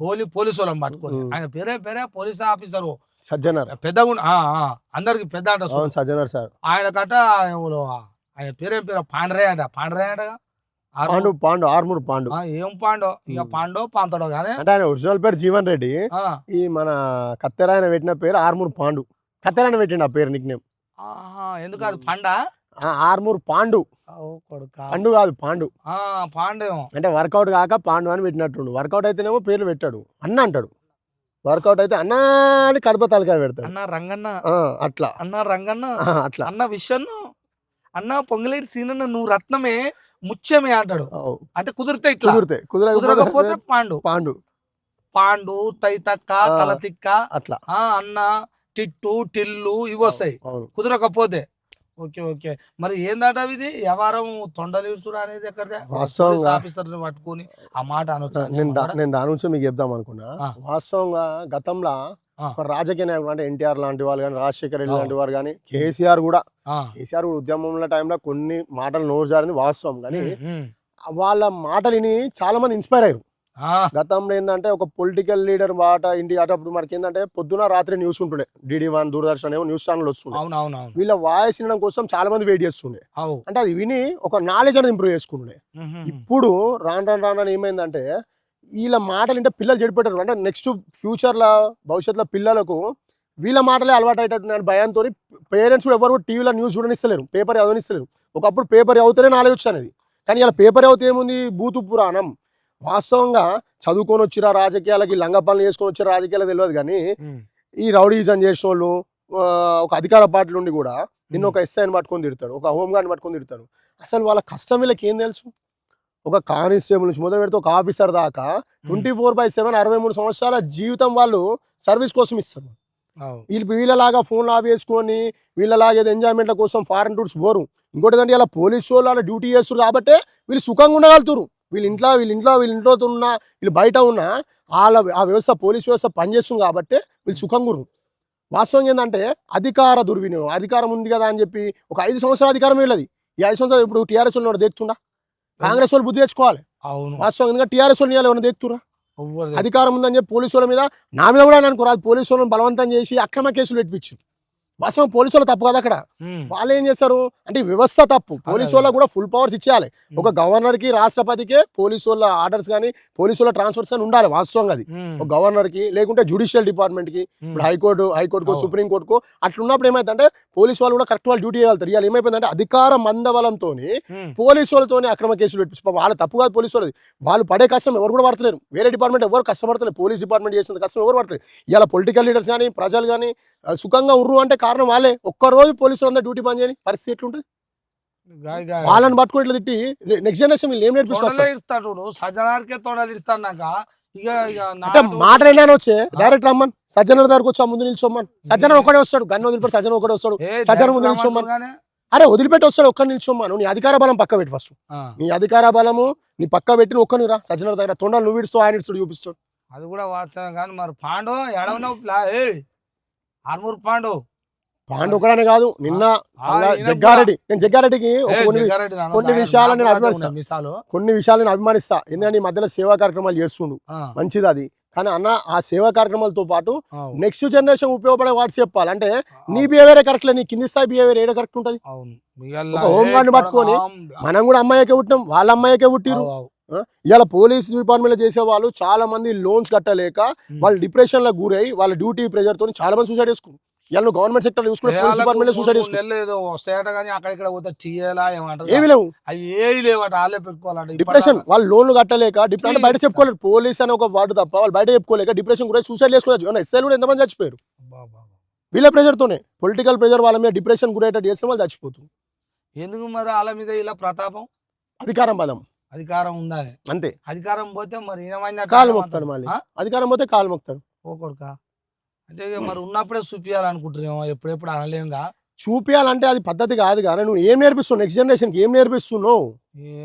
ఓన్లీ పోలీసు వాళ్ళని పట్టుకొని. ఆయన పేరే పోలీస్ ఆఫీసరు సజ్జనర్, పెద్దగా అందరికి పెద్ద అంట సజ్జనర్ సార్. ఆయన కట్ట ఆయన పేరు పాండ్రే అంటగా పాండు పాండు ఆర్మూర్ పాండు ఏం పాండో ఇక పాండో పాంతడో కానీ అంటే ఆయన ఒరిజినల్ పేరు జీవన్ రెడ్డి, ఈ మన కత్తెరాయన పెట్టిన పేరు ఆర్మూర్ పాండు. కత్తెరాయన పెట్టిండు ఆ పేరు నిక్ నేమ్. ఎందుకు అది పండా ఆర్మూర్ పాండు, పండు కాదు పాండు. పాండేమో అంటే వర్కౌట్ కాక పాండు అని పెట్టినట్టుండు. వర్కౌట్ అయితేనేమో పేర్లు పెట్టాడు, అన్న అంటాడు. వర్కౌట్ అయితే అన్న అని కడప తలకాయ పెడతాడు. అన్న రంగన్న అట్లా అన్న రంగన్న అట్లా అన్న విషన్ను అన్న పొంగలేటి సీనన్న నువ్వు రత్నమే ముత్యమే అంటాడు. అంటే కుదిరితే ఇట్లా కుదరకపోతే పాండు పాండు పాండు తైతక్క తలతిక్క అట్లా అన్న టిట్టు టిల్లు ఇవి వస్తాయి కుదరకపోతే. ఓకే ఓకే మరి ఏందట ఇది వ్యవహారం తొండలిస్తుడు అనేది ఎక్కడ ఆఫీసర్ని పట్టుకుని ఆ మాట అనొచ్చు. నేను దాని నుంచి మీకు చెప్దాం అనుకున్నా. వాస్తవంగా గతంలో ఒక రాజకీయ నాయకుడు అంటే ఎన్టీఆర్ లాంటి వాళ్ళు కానీ, రాజశేఖర్ రెడ్డి లాంటి వారు కానీ, కేసీఆర్ కూడా ఉద్యమంలో టైంలో కొన్ని మాటలు నోరు జారింది వాస్తవం. కానీ వాళ్ళ మాటలిని చాలా మంది ఇన్స్పైర్ అయ్యారు. గతంలో ఏంటంటే ఒక పొలిటికల్ లీడర్ మాట ఇంటి అటప్పుడు మనకి ఏంటంటే పొద్దున రాత్రి న్యూస్ ఉంటుండే, DD1 దూరదర్శన్ ఏమో న్యూస్ ఛానల్ వస్తుండే. వీళ్ళ వాయిస్ వినడం కోసం చాలా మంది వెయిట్ చేస్తుండే. అంటే అది విని ఒక నాలెడ్జ్ అనేది ఇంప్రూవ్ చేసుకుంటుండే. ఇప్పుడు రాను ఏమైందంటే వీళ్ళ మాటలు వింటే పిల్లలు చెడిపెట్టారు. అంటే నెక్స్ట్ ఫ్యూచర్లో భవిష్యత్తులో పిల్లలకు వీళ్ళ మాటలే అలవాటు అయ్యేటట్టు భయంతో పేరెంట్స్ కూడా ఎవరు టీవీలో న్యూస్ చూడనిస్తలేరు, పేపర్ చదవనిస్తలేరు. ఒకప్పుడు పేపర్ చదివితేనే నాలెడ్జ్ వచ్చేది, కానీ ఇలా పేపర్ చదివితే ఏముంది బూతు పురాణం. వాస్తవంగా చదువుకొని వచ్చిరా రాజకీయాలకి, లంగ పనులు చేసుకొని వచ్చిన రాజకీయాలకు తెలియదు. కానీ ఈ రౌడీజం చేసిన వాళ్ళు ఒక అధికార పార్టీలు ఉండి కూడా నిన్న ఒక ఎస్ఐని పట్టుకొని తిడతాడు, ఒక హోంగార్డ్ని పట్టుకొని తిడతాడు. అసలు వాళ్ళ కష్టం వీళ్ళకి ఏం తెలుసు? ఒక కానిస్టేబుల్ నుంచి మొదలు పెడితే ఒక ఆఫీసర్ దాకా 24/7 63 సంవత్సరాల జీవితం వాళ్ళు సర్వీస్ కోసం ఇస్తారు. వీళ్ళలాగా ఫోన్లు ఆఫ్ చేసుకొని వీళ్ళలాగా ఎంజాయ్మెంట్ల కోసం ఫారెన్ టూర్స్ పోరు. ఇంకోటి ఏంటంటే ఇలా పోలీసు వాళ్ళు అలా డ్యూటీ చేస్తారు కాబట్టి వీళ్ళు సుఖంగా ఉండగలుగుతారు. వీళ్ళ ఇంట్లో ఉన్నా వీళ్ళు బయట ఉన్నా ఆ వ్యవస్థ పోలీస్ వ్యవస్థ పనిచేస్తుంది కాబట్టి వీళ్ళు సుఖంగా ఉన్నారు. వాస్తవం ఏంటంటే అధికార దుర్వినియోగం. అధికారం ఉంది కదా అని చెప్పి ఒక 5 సంవత్సరాల అధికారం వెళ్ళదు. ఈ 5 సంవత్సరాలు ఇప్పుడు టీఆర్ఎస్ వాళ్ళు దేక్తుండా? కాంగ్రెస్ వాళ్ళు బుద్ధి తెచ్చుకోవాలి. వాస్తవం ఎందుకంటే టీఆర్ఎస్ వాళ్ళు ఎవరైనా దేక్తురా? అధికారం ఉందని చెప్పి పోలీసు వాళ్ళ మీద, నా మీద కూడా అనుకోరాదు, పోలీసు వాళ్ళని బలవంతం చేసి అక్రమ కేసులు పెట్టించారు. వాస్తవం పోలీసు వాళ్ళు తప్పు కదా. అక్కడ వాళ్ళు ఏం చేస్తారు అంటే వ్యవస్థ తప్పు. పోలీసు వాళ్ళకు కూడా ఫుల్ పవర్స్ ఇచ్చేయాలి. ఒక గవర్నర్కి రాష్ట్రపతికే పోలీసు వాళ్ళ ఆర్డర్స్ కానీ పోలీసు వాళ్ళ ట్రాన్స్ఫర్స్ కానీ ఉండాలి. వాస్తవంగా అది ఒక గవర్నర్కి, లేకుంటే జ్యుడిషియల్ డిపార్ట్మెంట్కి, ఇప్పుడు హైకోర్టుకు సుప్రీంకోర్టుకు అట్లా ఉన్నప్పుడు ఏమైందంటే పోలీసు వాళ్ళు కూడా కరెక్ట్ వాళ్ళు డ్యూటీ చేయగలుగుతారు. ఇవాళ ఏమైపోయిందంటే అధికార మందబలంతో పోలీసు వాళ్ళతో అక్రమ కేసులు పెట్టించి వాళ్ళ తప్పు కాదు. పోలీసు వాళ్ళది వాళ్ళు పడే కష్టం ఎవరు కూడా పడతలేరు. వేరే డిపార్ట్మెంట్ ఎవరు కష్టపడతలేదు, పోలీస్ డిపార్ట్మెంట్ చేసిన కష్టం ఎవరు పడతలేదు. ఇలా పొలిటికల్ లీడర్స్ కానీ ప్రజలు కానీ సుఖంగా ఉర్రు అంటే కారణం వాళ్ళే. ఒక్కరోజు పోలీసులు అందరూ డ్యూటీ పని చేయని పరిస్థితి ఎట్లుంటుంది? వాళ్ళని పట్టుకుని ఇట్లా తిట్టి నెక్స్ట్ జనరేషన్ వీళ్ళు ఏం నేర్పిస్తారు? అంటే మాటలు వచ్చే డైరెక్ట్ రమ్మని సజ్జన దగ్గరకు వచ్చా ముందు నిల్చోమ్మని. సజ్జన ఒకటే వస్తాడు, గన్ను వదిలిపెట్టి సజ్జన ఒకటే వస్తాడు. సజ్జన ముందు నిల్చోమ్మని. అరే వదిలిపెట్టి వస్తాడు, ఒక్కరిని నిల్చోమ్మను. నీ అధికార బలం పక్క పెట్టి ఫస్ట్. నీ అధికార బలము నీ పక్క పెట్టి ఒక్కని రా సజ్జన దగ్గర తొండలు నువ్వు ఇడుస్తూ ఆయన ఇడుస్తూ చూపిస్తాడు. అది కూడా వాస్తవం. కానీ మరి పాండు ఎడవనవు ఆర్మూర్ పాండు ఒకడనే కాదు, నిన్న జగ్గారెడ్డి, నేను జగ్గారెడ్డికి కొన్ని విషయాలు నేను అభిమానిస్తా. ఎందుకంటే ఈ మధ్యలో సేవా కార్యక్రమాలు చేస్తుండు, మంచిది అది. కానీ అన్న ఆ సేవా కార్యక్రమాలతో పాటు నెక్స్ట్ జనరేషన్ ఉపయోగపడే వాటి చెప్పాలి. అంటే నీ బిహేవియర్ కరెక్ట్ లేదు, నీ కింది స్థాయి బిహేవియర్ ఏడ కరెక్ట్ ఉంటుంది? ఒక హోమ్ గార్డ్ని పట్టుకొని మనం కూడా అమ్మాయికే పుట్టినాం, వాళ్ళ అమ్మాయికే పుట్టిరు. ఇవాళ పోలీస్ డిపార్ట్మెంట్ లో చేసే వాళ్ళు చాలా మంది లోన్స్ కట్టలేక వాళ్ళు డిప్రెషన్ లో గురై వాళ్ళ డ్యూటీ ప్రెజర్ తో చాలా మంది సూసైడ్ చేసుకున్నారు. ఇవాళ గవర్నమెంట్ సెక్టర్ చూసుకుంటే పోలీస్ డిపార్ట్మెంట్ సూసైడ్ డిప్రెషన్ వాళ్ళు లోన్లు కట్టలేక డిప్రెషన్ బయట చెప్పుకోలేరు. పోలీస్ అని ఒక వార్డు తప్ప వాళ్ళు బయట చెప్పుకోలేక డిప్రెషన్ గురై సూసైడ్ చేసుకోవచ్చు. ఎస్ఐలు కూడా ఎంతమంది చచ్చిపోయారు వీళ్ళ ప్రెజర్ తోనే. పొలిటికల్ ప్రెజర్ వాళ్ళ మీద డిప్రెషన్ గురయ్యేటట్టు చేస్తే వాళ్ళు చచ్చిపోతుంది. ఎందుకు మరి వాళ్ళ మీద ఇలా ప్రతాపం? అధికారం బలం, అధికారం ఉందని అంతే. అధికారం పోతే మరి కాలు మొక్తాడు, మళ్ళీ అధికారం పోతే కాలు మొక్తాడు. ఓకొడుక అంటే మరి ఉన్నప్పుడే చూపించాలనుకుంటున్నామో, ఎప్పుడెప్పుడు అనలేముగా. చూపించాలంటే అది పద్ధతి కాదు. కానీ నువ్వు ఏం నేర్పిస్తున్నావు నెక్స్ట్ జనరేషన్కి? ఏం నేర్పిస్తున్నావు?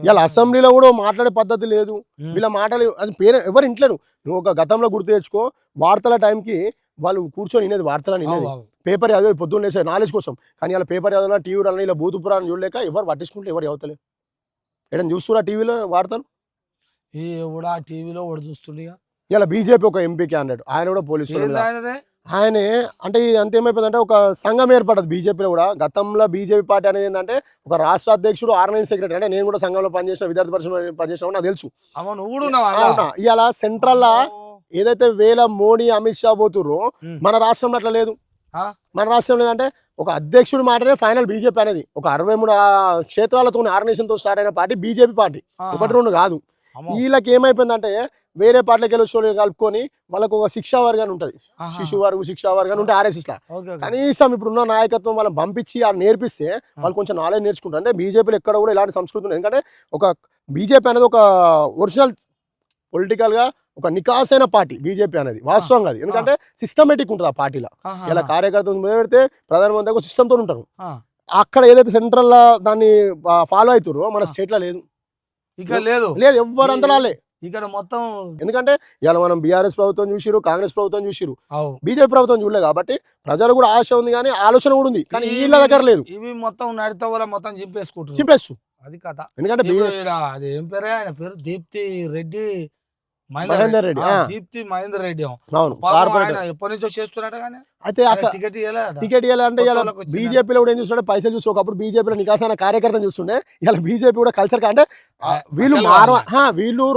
ఇలా అసెంబ్లీలో కూడా మాట్లాడే పద్ధతి లేదు. వీళ్ళ మాటలు అది ఎవరు ఇంట్లేరు. నువ్వు ఒక గతంలో గుర్తు తెచ్చుకో, వార్తల టైంకి వాళ్ళు కూర్చొని వినేది, వార్తలను వినేది. పేపర్ చదివి పొద్దున్న లేసే నాలెడ్జ్ కోసం. కానీ ఇలా పేపర్ చదవాలా, టీవీ రాలని, ఇలా బూతు పురాణం చూడలేక ఎవరు పట్టించుకుంటే ఎవరు చదువుతలేరు. ఏదైనా చూస్తురా టీవీలో వార్తలు? కూడా టీవీలో కూడా చూస్తుండే. ఇలా బీజేపీ ఒక ఎంపీ క్యాండిడేట్, ఆయన కూడా పోలీసు ఆయనే అంటే అంత ఏమైపోయిందంటే ఒక సంఘం ఏర్పడదు బీజేపీలో కూడా. గతంలో బీజేపీ పార్టీ అనేది ఏంటంటే ఒక రాష్ట్ర అధ్యక్షుడు, ఆర్గనైజింగ్ సెక్రటరీ. అంటే నేను కూడా సంఘంలో పనిచేసిన, విద్యార్థి పరిషత్ పనిచేసిన నాకు తెలుసు. అమ్మ నువ్వు కూడా ఉన్నావా అలా? అవునా, ఇవాళ సెంట్రల్ ఏదైతే వేల మోడీ అమిత్ షా పోతుర్రో మన రాష్ట్రంలో అట్లా లేదు. ఆ? మన రాష్ట్రంలో ఏంటంటే ఒక అధ్యక్షుడు మాటనే ఫైనల్. బీజేపీ అనేది ఒక 63 క్షేత్రాలతో ఆర్గనైజేషన్తో స్టార్ట్ అయిన పార్టీ బీజేపీ పార్టీ, ఒకటి రెండు కాదు. అమ్మో. వీళ్ళకి ఏమైపోయిందంటే వేరే పార్టీలకు వెళ్ళి కలుపుకొని వాళ్ళకు ఒక శిక్షా వర్గాన్ని ఉంటుంది, శిశు వర్గం శిక్షా వర్గాన్ని ఉంటే ఆర్ఎస్ఎస్ లా. Okay, okay. కనీసం ఇప్పుడున్న నాయకత్వం వాళ్ళని పంపించి ఆ నేర్పిస్తే వాళ్ళు కొంచెం నాలెడ్జ్ నేర్చుకుంటారు. అంటే బీజేపీలో ఎక్కడ కూడా ఇలాంటి సంస్కృతి ఉంది. ఎందుకంటే ఒక బీజేపీ అనేది ఒక ఒరిజినల్ పొలిటికల్ గా ఒక నికాసైన పార్టీ బీజేపీ అనేది, వాస్తవంగా అది. ఎందుకంటే సిస్టమేటిక్ ఉంటుంది ఆ పార్టీలో. ఆహా. ఇలా కార్యకర్తలు పెడితే ప్రధానమంత్రి ఒక సిస్టమ్తో ఉంటారు. ఆ. అక్కడ ఏదైతే సెంట్రల్ దాన్ని ఫాలో అవుతారో మన స్టేట్ లో లేదు. ఇక్కడ లేదు లేదు, ఎవ్వరంతరాలే. ఇక్కడ మొత్తం. ఎందుకంటే ఇలా మనం బీఆర్ఎస్ ప్రభుత్వం చూసిరు, కాంగ్రెస్ ప్రభుత్వం చూసిరు, అవు. బీజేపీ ప్రభుత్వం చూడలేదు. కాబట్టి ప్రజలు కూడా ఆశ ఉంది కానీ ఆలోచన కూడా ఉంది, కానీ వీళ్ళ దగ్గర లేదు. ఇవి మొత్తం నడితే వల్ల మొత్తం చింపేసుకుంటారు. చింపేస్తు. అది కథ. ఎందుకంటే ఇప్పుడు ఈడ అది ఏం పేరే ఆయన పేరు? దీప్తి రెడ్డి, మహేందర్ రెడ్డి. దీప్తి మహేందర్ రెడ్డి. అవును, పాపం కార్పొరేటర్. ఆయన ఎప్పటి నుంచో చేస్తున్నట్టు కానీ అయితే అక్కడ టికెట్ ఇవ్వలేదట. టికెట్ ఇవ్వాలంటే ఇలా కొత్త వాళ్ళకి వచ్చిందా? బీజేపీలో కూడా ఏం చూస్తుంటే పైసలు చూస్తూ, ఒకప్పుడు బీజేపీలో నికాసైన కార్యకర్తను చూస్తుండే, ఇలా బీజేపీ కూడా కల్చర్ అంటే వీళ్ళు వీళ్ళు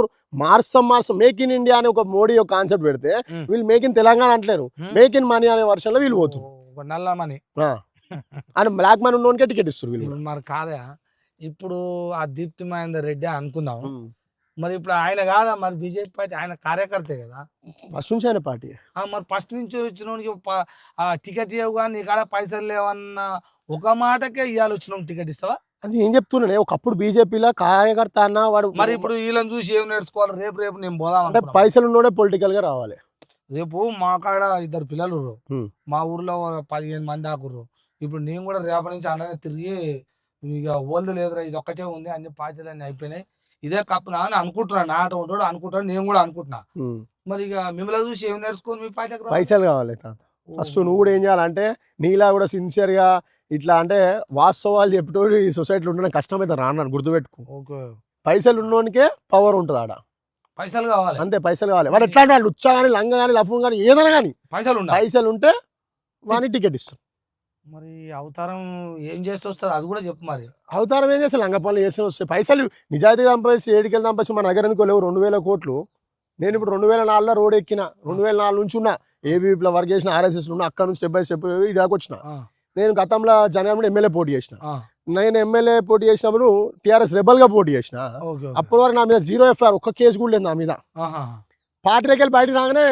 మార్సం మేక్ ఇన్ ఇండియా అని ఒక మోడీ ఒక కాన్సెప్ట్ పెడితే వీళ్ళు మేక్ ఇన్ తెలంగాణ అంటలేరు, మేక్ ఇన్ మనీ అనే వర్షంలో వీళ్ళు పోతున్నారు. ఒక నల్ల మనీ అని బ్లాక్ మనీ ఉన్నోనికే టికెట్ ఇస్తారు వీళ్ళు. ఇప్పుడు మరి కాదా? ఇప్పుడు ఆ దీప్తి మహేందర్ రెడ్డి అనుకుందాం, మరి ఇప్పుడు ఆయన కాదా మరి బీజేపీ పార్టీ? ఆయన కార్యకర్తే కదా ఫస్ట్ నుంచి ఆయన పార్టీ. మరి ఫస్ట్ నుంచి వచ్చిన టికెట్ ఇవ్వవు కానీ నీ కాడ పైసలు లేవన్న ఒక మాటకే ఇవాళ వచ్చిన టికెట్ ఇస్తావా? అది ఏం చెప్తున్నానే, ఒకప్పుడు బీజేపీలో కార్యకర్త అన్న వాడు. మరి ఇప్పుడు వీళ్ళని చూసి ఏం నేర్చుకోవాలి? రేపు రేపు నేను పోదాం అంటే పైసలు ఉన్నోడే పొలిటికల్ గా రావాలి. రేపు మా కాడ 2 పిల్లలు మా ఊర్లో 15 మంది దాకుర్రు. ఇప్పుడు నేను కూడా రేపటి నుంచి అలానే తిరిగి ఇక ఓల్డ్ లేదురా, ఇది ఒక్కటే ఉంది, అన్ని పార్టీలు అన్ని అయిపోయినాయి, ఇదే కప్పునా అని అనుకుంటున్నాను. నాట ఉంటాడు అనుకుంటాడు, నేను కూడా అనుకుంటున్నా. మరి ఇక మిమ్మల్ని చూసి ఏం నేర్చుకోని మీ పార్టీకి పైసలు కావాలి తాత. ఫస్ట్ నువ్వు కూడా ఏం చేయాలంటే నీలా కూడా సిన్సియర్ గా ఇట్లా అంటే వాస్తవాలు చెప్పేటోడు ఈ సొసైటీలో ఉండడం కష్టమైతే రాను, గుర్తుపెట్టుకో. ఓకే, పైసలు ఉన్నోనికే పవర్ ఉంటుంది ఆడ. పైసలు కావాలి అంతే, పైసలు కావాలి. వాడు ఎట్లా వాళ్ళు ఉచ్చా కానీ లంగా కానీ లఫ్ను కానీ ఏదైనా కానీ పైసలు ఉంటే వాడిని టికెట్ ఇస్తారు. మరి అవతారం ఏం చేస్తే వస్తుంది అది కూడా చెప్పు. మరి అవతారం ఏం చేస్తారు? లంగ పనులు చేస్తే వస్తాయి పైసలు. నిజాయితీగా సంపాదించి ఏడికెళ్ళి సంపాదించి మన దగ్గర ఎందుకు లేవు 2000 కోట్లు. నేను ఇప్పుడు 2004లో రోడ్ ఎక్కిన, 2004 నుంచి ఉన్నా ఏబీపీలో వర్క్ చేసిన, ఆర్ఎస్ఎస్లో ఉన్న, అక్కడ నుంచి స్టెప్ బై స్టెప్ ఇదాకా వచ్చిన. నేను గతంలో జనగాంలో ఎమ్మెల్యే పోటీ చేసిన. నేను ఎమ్మెల్యే పోటీ చేసినప్పుడు టీఆర్ఎస్ రెబల్ గా పోటీ చేసిన. అప్పటి వరకు నా మీద 0 FIR, ఒక్క కేసు కూడా లేదు నా మీద. పార్టీలోకి వెళ్ళి బయటకు రాగానే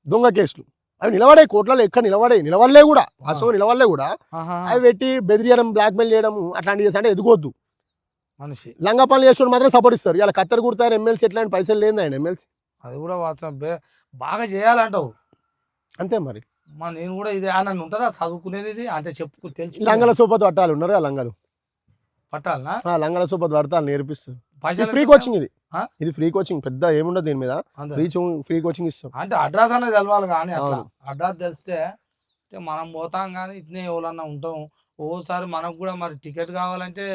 దొంగ కేసులు అవి నిలబడే కోట్లలో, ఎక్కడ నిలవలే కూడా, వాస్తవం నిలవలే కూడా. అవి పెట్టి బెదిరియడం, బ్లాక్మెయిల్ చేయడం అట్లాంటివి చేసి అంటే ఎదుగొద్దు. మనిషి లంగా పనులు చేసేవాడు మాత్రం సపోర్ట్ ఇస్తారు. ఇలా కత్తెర కుడతారు ఎమ్మెల్సీ, ఎట్లాంటి పైసలు లేదు ఆయన ఎమ్మెల్సీ. అది కూడా వాస్తవం. బాగా చేయాలంటావు అంతే మరి. నేను కూడా ఇది అని ఉంటుందా చదువుకునేది? ఇది అంటే చెప్పు తెలుసు. లంగల సోపతి పట్టాలు ఉన్నారు, ఆ లంగలు పట్టాలనా? లంగల సోపతి పడతాలు నేర్పిస్తారు. పైసలు ఫ్రీ కోచింగ్ ఇది ఫ్రీ కోచింగ్, పెద్ద ఏముండదు దీని మీద. ఫ్రీ కోచింగ్ ఇస్తాం. అంటే అడ్రస్ అనేది తెలవాలి కానీ, అట్లా అడ్రస్ తెలిస్తే మనం పోతాం కానీ ఇట్నే ఎవరన్నా ఉంటాం. ఓసారి మనకు కూడా మరి టికెట్ కావాలంటే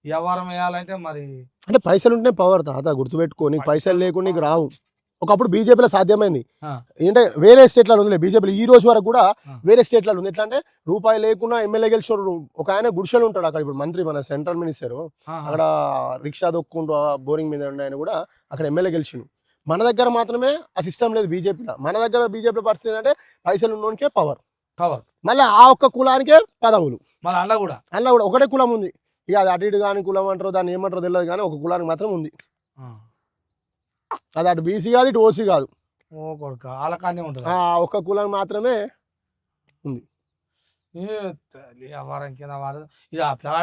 వ్యవహారం వేయాలంటే మరి అంటే పైసలు ఉంటే పవర్ తాత, గుర్తుపెట్టుకో. నీకు పైసలు లేకుండా నీకు రావు. ఒకప్పుడు బీజేపీలో సాధ్యమైంది. అంటే వేరే స్టేట్లలో ఉంది బీజేపీలో ఈ రోజు వరకు కూడా వేరే స్టేట్లలో ఉంది. ఎట్లా అంటే రూపాయి లేకుండా ఎమ్మెల్యే గెలిచారు. ఒక ఆయన గుడిసెలు ఉంటాడు అక్కడ, ఇప్పుడు మంత్రి మన సెంట్రల్ మినిస్టర్, అక్కడ రిక్షా దొక్కుంటూ బోరింగ్ మీద ఉండే ఆయన కూడా అక్కడ ఎమ్మెల్యే గెలిచిండు. మన దగ్గర మాత్రమే ఆ సిస్టమ్ లేదు బీజేపీలో. మన దగ్గర బీజేపీ పరిస్థితి ఏంటంటే పైసలు ఉన్నోనికే పవర్, మళ్ళీ ఆ ఒక్క కులానికే పదవులు. మళ్ళీ అలా కూడా ఒకటే కులం ఉంది. ఇక అది అటు ఇటు కానీ కులం అంటారు, దాన్ని ఏమంటారో తెలియదు కానీ ఒక కులానికి మాత్రం ఉంది. అది అటు బీసీ కాదు, ఇటు ఓసీ కాదు, ఒక్క కులం మాత్రమే ఉంది.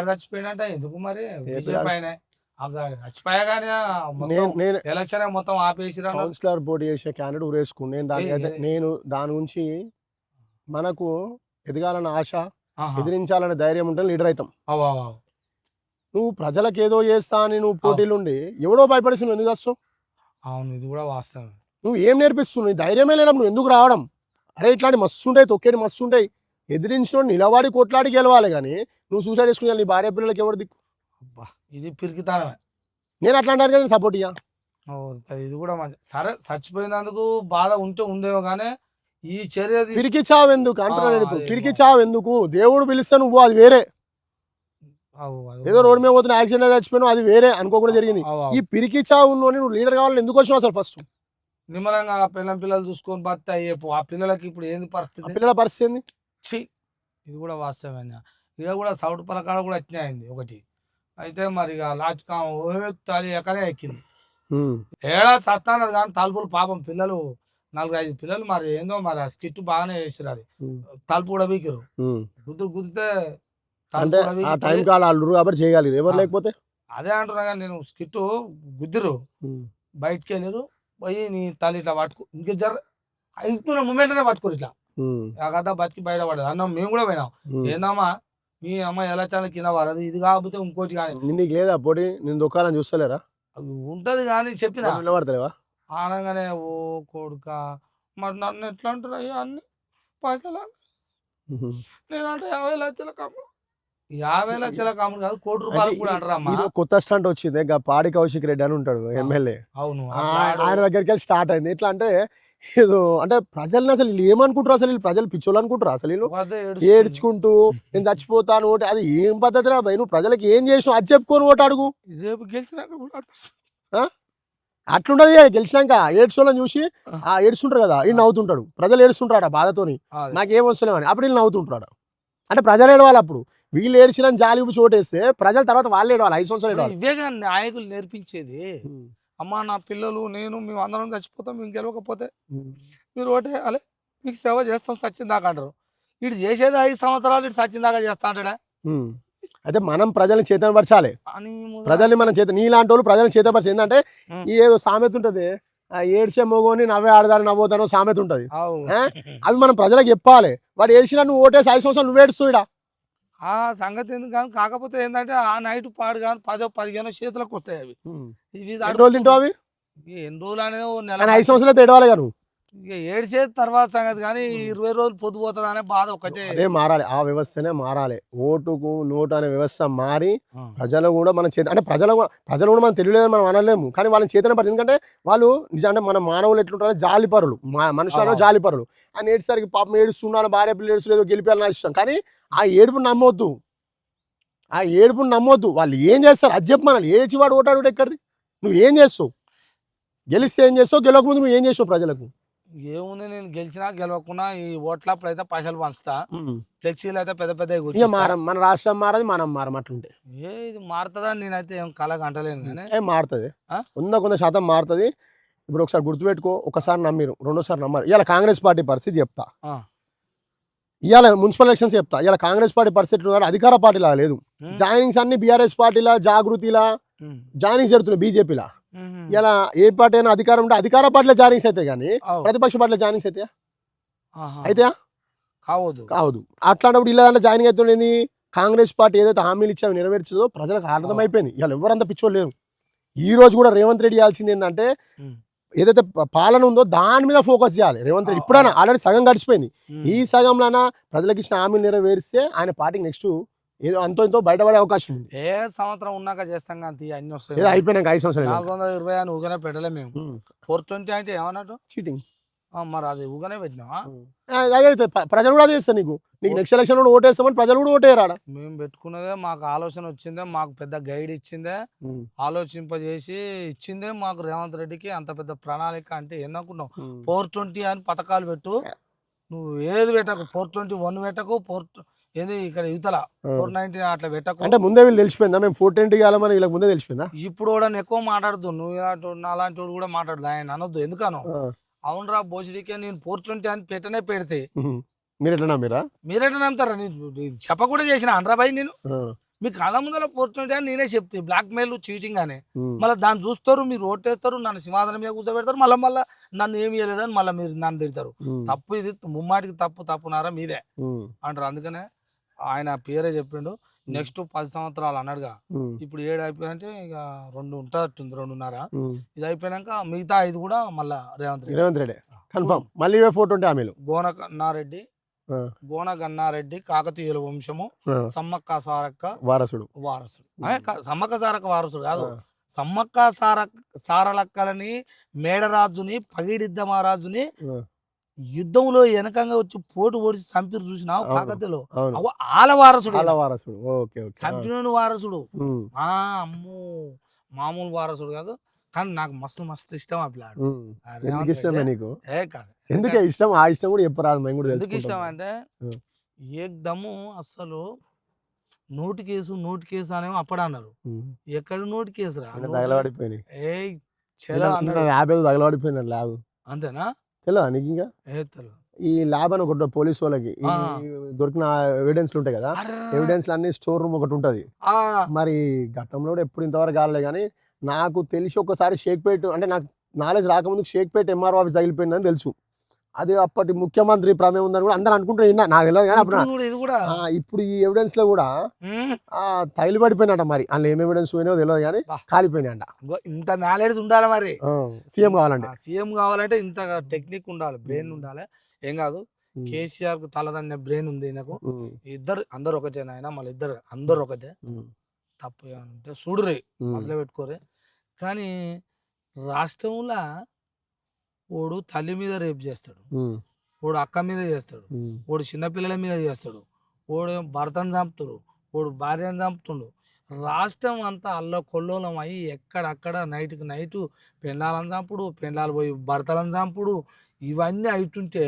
చచ్చిపోయినట్ట ఎందుకు మరి? చచ్చిపోయా కానీ ఎలక్షన్ మొత్తం ఆపేసి కౌన్సిలర్ పోటీ చేసే క్యాండిడేట్ ఊరేసుకుని నేను దాని గురించి మనకు ఎదగాలన్న ఆశ, ఎదిరించాలనే ధైర్యం ఉంటే లీడర్ అవుతాం. నువ్వు ప్రజలకు ఏదో చేస్తా అని నువ్వు పోటీలు ఉండి ఎవడో భయపడేసి నువ్వు ఎందుకు వస్తావు? అవును, ఇది కూడా వాస్తవం. నువ్వు ఏం నేర్పిస్తున్నావు? ధైర్యమే లేనప్పుడు నువ్వు ఎందుకు రావడం? అరే ఇట్లాంటి మస్తు ఉంటాయి, తొక్కేటి మస్తు ఉంటాయి. ఎదిరించిన నిలబడి కొట్లాడి గెలవాలి కానీ నువ్వు సూసైడ్ చేసుకుని నీ భార్య పిల్లలకి ఎవరు దిక్కు? ఇది పిరికితనమే. నేను అట్లాంటి కదా సపోర్ట్ ఇయ్యా. ఇది కూడా మంచి. సరే చచ్చిపోయినందుకు బాధ ఉంటే ఉండేవో కానీ ఈ చర్య పిరికి చావు ఎందుకు అంటున్నా నేను ఇప్పుడు. పిరికి చావు ఎందుకు? దేవుడు పిలిస్తే నువ్వు అది వేరే, ఏదో రోడ్డు మీద పోతున్న యాక్సిడెంట్ చచ్చిపోయినా అది వేరే అనుకోకుండా జరిగింది. ఈ పిరికి చావు నువ్వు లీడర్ కావాలని ఎందుకు వచ్చినావు అసలు? ఫస్ట్ నిమ్మలంగా పిల్లలు చూసుకొని బతి అయ్యేపు. ఆ పిల్లలకి ఇప్పుడు ఏంది పరిస్థితి? పిల్లల పరిస్థితి ఏంది? ఇది కూడా వాస్తవమైన ఇక్కడ కూడా సౌట్ పలకాడ కూడా వచ్చినాయింది ఒకటి. అయితే మరి లాస్ట్ తాలి ఎక్కడే ఎక్కింది, ఏడా సస్తానది కానీ తలుపులు పాపం పిల్లలు 4-5 పిల్లలు మరి ఏందో మరి ఆ స్కిట్ బాగానే వేసారు. అది తలుపు కూడా వీకిరు, గుద్దితే అంటే ఆ టైం కాల అల్లురు కాబట్టి చేయగలిగారు, ఎవరు లేకపోతే. అదే అంటున్నా కానీ నేను స్కిట్ గుద్దిరు, బయటకు వెళ్ళారు, పోయి నీ తల్లి ఇట్లా పట్టుకు ఇంక జర అయిపోయిన మూమెంట్నే పట్టుకోరు ఇట్లా కదా బతికి బయట పడదు అన్నాం. మేము కూడా పోయినాం. ఏందమ్మా మీ అమ్మ ఎలా చాలా కింద పడదు, ఇది కాకపోతే ఇంకోటి కానీ నీకు లేదా పోటీ, నేను దుకాణం చూస్తలేరా? అది ఉంటది కానీ చెప్పిన నిలబడతావా అనగానే ఓ కొడుక మరి నన్ను ఎట్లా అంటారు అయ్యా అన్ని పైసలు నేనంటే 50 లక్షల కమ్ముడు. 50 లక్షల కమ్ముడు కాదు, 1 కోటి రూపాయలు కూడా అంటారమ్మా. ఇది కొత్త స్టంట్ వచ్చింది. ఇంకా పాడి కౌశిక్ రెడ్డి అని ఉంటాడు ఎమ్మెల్యే, అవును ఆయన దగ్గరికి వెళ్ళి స్టార్ట్ అయింది. ఎట్లా అంటే ఏదో అంటే ప్రజల్ని అసలు వీళ్ళు ఏమనుకుంటారు, అసలు వీళ్ళు ప్రజలు పిచ్చోళ్ళు అనుకుంటారు, అసలు వీళ్ళు ఏడ్చుకుంటూ నేను చచ్చిపోతాను ఓటు. అది ఏం పద్ధతి రా భయ్? నువ్వు ప్రజలకు ఏం చేసినావు అది చెప్పుకొని ఓటు అడుగు. రేపు గెలిచినాక అట్లుంటది. గెలిచినాక ఏడ్చోళ్ళని చూసి ఆ ఏడుస్తుంటారు కదా, ఈయన నవ్వుతుంటాడు. ప్రజలు ఏడుస్తుంటాడు ఆ బాధతోని, నాకేం వస్తలేమని. అప్పుడు వీళ్ళు నవ్వుతుంటాడు. అంటే ప్రజలు ఏడవాలి. అప్పుడు వీళ్ళు ఏడ్చిన జాలి చోటేస్తే ప్రజలు తర్వాత వాళ్ళు ఏడవాలి. 5 సంవత్సరాలు ఏడవాలి. ఇవే కానీ నాయకులు నేర్పించేది. అమ్మా నా పిల్లలు నేను మేము అందరం చచ్చిపోతాం, మేము గెలవకపోతే మీరు ఓటేయాలి, మీకు సేవ చేస్తాం సచ్చిందాకా అంటారు. ఇటు చేసేది 5 సంవత్సరాలు, ఇటు సచ్చిందాకా చేస్తా అంటాడా? అయితే మనం ప్రజల్ని చేతనపరచాలి. ప్రజల్ని మనం నీలాంటి వాళ్ళు ప్రజల్ని చేతపరచాలి. ఏంటంటే ఈ ఏదో సామెత ఉంటది, ఏడ్చే మొగోని నవ్వే ఆడదాని నవ్వుతానో సామెత ఉంటది. అవి మనం ప్రజలకు చెప్పాలి. వాడు ఏడ్చినా నువ్వు ఓటేసి 5 సంవత్సరాలు నువ్వు ఏడుస్తూ ఇడా ఆ సంగతి ఎందుకు కానీ. కాకపోతే ఏంటంటే ఆ నైట్ పాడు కానీ 10-15 చేతులకు వస్తాయి అవి. ఇవి ఎన్ని రోజులు తింటావు అవి? ఎన్ని రోజులు అనేది 5 సంవత్సరాలు ఏడవాలి కదా నువ్వు. ఇక ఏడ్చేది తర్వాత సంగతి కానీ 20 రోజులు పొద్దుపోతుంది అనే బాధ ఒకటే. అదే మారాలి, ఆ వ్యవస్థనే మారాలి. ఓటుకు నోటు అనే వ్యవస్థ మారి ప్రజలు కూడా మన చేత అంటే ప్రజలు కూడా మనం తెలియలేదని మనం అనలేము, కానీ వాళ్ళని చేతనే పడుతుంది. ఎందుకంటే వాళ్ళు నిజంగా మన మానవులు ఎట్లుంటారో జాలిపరులు, మనుషులలో జాలిపరులు. ఆయన ఏడ్చేసరికి పాపం ఏడుస్తున్నాను, భార్య పిల్లలు ఏడుస్తలేదు, గెలిపేయాలని ఇష్టం. కానీ ఆ ఏడుపుని నమ్మొద్దు, వాళ్ళు ఏం చేస్తారు అది చెప్పమనాలి. ఏడ్చి వాడు ఓటాడు ఎక్కడిది? నువ్వు ఏం చేస్తావు? గెలిస్తే ఏం చేస్తావు, గెలవకముందు నువ్వు ఏం చేస్తావు ప్రజలకు? ఏముంది, నేను గెలిచినా గెలవకున్నా ఈ ఓట్లప్పుడు అయితే పైసలు పంచుతా, ఫ్లెక్సీలు అయితే పెద్ద పెద్ద మన రాష్ట్రం మారది, మనం మారం. అట్లుంటే ఇది మారుతుందా నేనైతే ఏం కలగా అంటలేను కానీ మారుతుంది, 100% మారుతుంది. ఇప్పుడు ఒకసారి గుర్తుపెట్టుకో, ఒకసారి నమ్మిరు, రెండోసారి నమ్మరు. ఇవాళ కాంగ్రెస్ పార్టీ పరిస్థితి చెప్తా, ఇవాళ మున్సిపల్ ఎలక్షన్స్ చెప్తా. ఇవాళ కాంగ్రెస్ పార్టీ పరిస్థితి అధికార పార్టీలా లేదు. జాయినింగ్స్ అన్ని బీఆర్ఎస్ పార్టీలా, జాగృతిలా జాయినింగ్స్ జరుగుతున్నాయి, బీజేపీలా. ఇలా ఏ పార్టీ అయినా అధికారం ఉంటే అధికార పార్టీలో జాయినింగ్స్ అయితే కానీ ప్రతిపక్ష పార్టీలో జాయినింగ్స్ అయితే కావద్దు. అట్లాంటప్పుడు ఇలా జాయినింగ్ అవుతుండేది. కాంగ్రెస్ పార్టీ ఏదైతే హామీలు ఇచ్చామో నెరవేర్చదో ప్రజలకు అర్థమైపోయింది. ఇవాళ ఎవరంతా పిచ్చోళ్ళు లేరు. ఈ రోజు కూడా రేవంత్ రెడ్డి చేయాల్సింది ఏంటంటే ఏదైతే పాలన ఉందో దాని మీద ఫోకస్ చేయాలి రేవంత్ రెడ్డి. ఇప్పుడైనా ఆల్రెడీ సగం గడిచిపోయింది, ఈ సగంలోనా ప్రజలకు ఇచ్చిన హామీలు నెరవేరిస్తే ఆయన పార్టీకి నెక్స్ట్ ఏదో అంతో ఇంతో బయటపడే అవకాశం ఉంది. ఏ సంవత్సరం ఉన్నాక చేస్తాం కానీ అన్ని వస్తాయి. అయిపోయినాక 5 సంవత్సరాలు 420 అని ఊగనే పెట్టలే మేము. 420 అంటే ఏమన్నట్టు చీటింగ్. మరి అది ఊగనే పెట్టినావా? అదే ప్రజలు కూడా చేస్తారు. నీకు నెక్స్ట్ ఎలక్షన్ లో ఓటేస్తామని ప్రజలు కూడా ఓటేయరాడా? మేము పెట్టుకున్నదే, మాకు ఆలోచన వచ్చిందే, మాకు పెద్ద గైడ్ ఇచ్చిందే, ఆలోచింపజేసి ఇచ్చిందే మాకు రేవంత్ రెడ్డికి. అంత పెద్ద ప్రణాళిక అంటే ఏందనుకున్నావు? 420 అని పథకాలు పెట్టు, నువ్వు ఏది పెట్టకు, 421 పెట్టకు, ఏంది ఇక్కడ యువతల 490 అట్లా పెట్టకు. అంటే ముందే వీళ్ళు తెలిసిపోయిందా మేము 420 కాలమని? వీళ్ళకి ముందే తెలిసిపోయిందా? ఇప్పుడు కూడా ఎక్కువ మాట్లాడదు, నువ్వు అలాంటి వాడు కూడా మాట్లాడదు, ఆయన అనొద్దు. ఎందుకనో అవునరా బోసిడికే నేను 420 అని పెట్టనే పెడితే మీరెట్లా నమ్ముతారా? చెప్ప కూడా చేసిన అనరాబాయి నేను మీకు కళ్ళ ముందర 420 అని నేనే చెప్తే బ్లాక్ మెయిల్ చీటింగ్ అని. మళ్ళీ దాన్ని చూస్తారు, మీరు ఓటేస్తారు, నన్ను సింహాసనం మీద కూర్చోబెడతారు, మళ్ళీ నన్ను ఏమి ఇవ్వలేదని మళ్ళీ మీరు నన్ను తిడతారు. తప్పు ఇది, ముమ్మాటికి తప్పునారా మీదే అంటారు. అందుకనే ఆయన పేరే చెప్పిండు. నెక్స్ట్ 10 సంవత్సరాలు అన్నాడుగా, ఇప్పుడు 7 అయిపోయిందంటే ఇక 2 ఉంటుంది, 2.5. ఇది అయిపోయినాక మిగతా 5 కూడా మళ్ళా రేవంత్ రెడ్డి కన్ఫర్మ్. మళ్ళీ 420 హామీలు. గోనగన్నారెడ్డి కాకతీయుల వంశము, సమ్మక్క సారక్క వారసుడు. సమ్మక్క సారక్క వారసుడు కాదు, సమ్మక్క సారలక్కలని, మేడరాజుని, పగిడిద్ద మహారాజుని యుద్ధంలో వెనకంగా వచ్చి పోటు ఓడిచి చంపిరు చూసినావు కాకతీయలో అవును. అగో ఆల వారసుడు వాళ్ళ వారసుడు. Okay okay. చంపినోని వారసుడు ఉమ్, అమ్మో మామూలు వారసుడు కాదు కానీ నాకు మస్తు మస్తు ఇష్టం ఆ పిల్లాడు ఉమ్. ఎందుకు ఇష్టమే నీకు? ఏ కాదు ఎందుకే ఇష్టం? ఆ ఇష్టం కూడా చెప్పరాదు, మేము కూడా ఎందుకు ఇష్టం తెలుసుకుంటాం. అంటే ఉం. ఏకదమ్ము అస్సలు నోటి కేసు అనేమో అప్పుడు అన్నారు ఉమ్. ఎక్కడ నోటి కేసు రా నిన్న తగలబడిపోయినాయి. ఏ చలో అన్నాడు యాభై తగలబడిపోయినాడు ల్యాబ్. అంతేనా తెలియదా నీకు? ఇంకా ఏ తెలు ఈ ల్యాబ్ అని ఒకటి పోలీస్ వాళ్ళకి ఈ దొరికిన ఎవిడెన్స్లు ఉంటాయి కదా, ఎవిడెన్స్ అన్ని స్టోర్ రూమ్ ఒకటి ఉంటది. మరి గతంలో కూడా ఎప్పుడు ఇంతవరకు కాలే కానీ నాకు తెలిసి ఒకసారి షేక్పేట్ అంటే నాకు నాలెడ్జ్ రాకముందు షేక్పేట్ ఎంఆర్ఓ ఆఫీస్ తగిలిపోయిందని తెలుసు. అది అప్పటి ముఖ్యమంత్రి ప్రమేయం ఉందని కూడా అందరూ అనుకుంటారు. నాకు తెలియదు కానీ అప్పుడు ఇది కూడా ఇప్పుడు ఈ ఎవిడెన్స్ లో కూడా తగిలిపడిపోయినట. మరి అందులో ఏం ఎవిడెన్స్ పోయినాయో తెలియదు కానీ కాలిపోయినాయంట. ఇంత నాలెడ్జ్ ఉండాలి మరి సీఎం కావాలంటే. సీఎం కావాలంటే ఇంత టెక్నిక్ ఉండాలి, బ్రెయిన్ ఉండాలి. ఏం కాదు కేసీఆర్ కు తలదన్నే బ్రెయిన్ ఉంది నాకు. ఇద్దరు అందరు ఒకటే నాయన, మళ్ళీ ఇద్దరు అందరు ఒకటే. తప్పు ఏమంటే చూడురే మొదలు పెట్టుకోరే. కానీ రాష్ట్రంలో ఓడు తల్లి మీద రేపు చేస్తాడు, ఓడు అక్క మీద చేస్తాడు, ఓడు చిన్నపిల్లల మీద చేస్తాడు, ఓడు భర్తను చంపుతాడు, ఓడు భార్యను చంపుతుండు. రాష్ట్రం అంతా అల్ల కొల్లోలం అయ్యి ఎక్కడక్కడ నైట్కి నైట్ పెండాలను చంపుడు, పెండాలు పోయి భర్తలను చంపుడు, ఇవన్నీ అవుతుంటే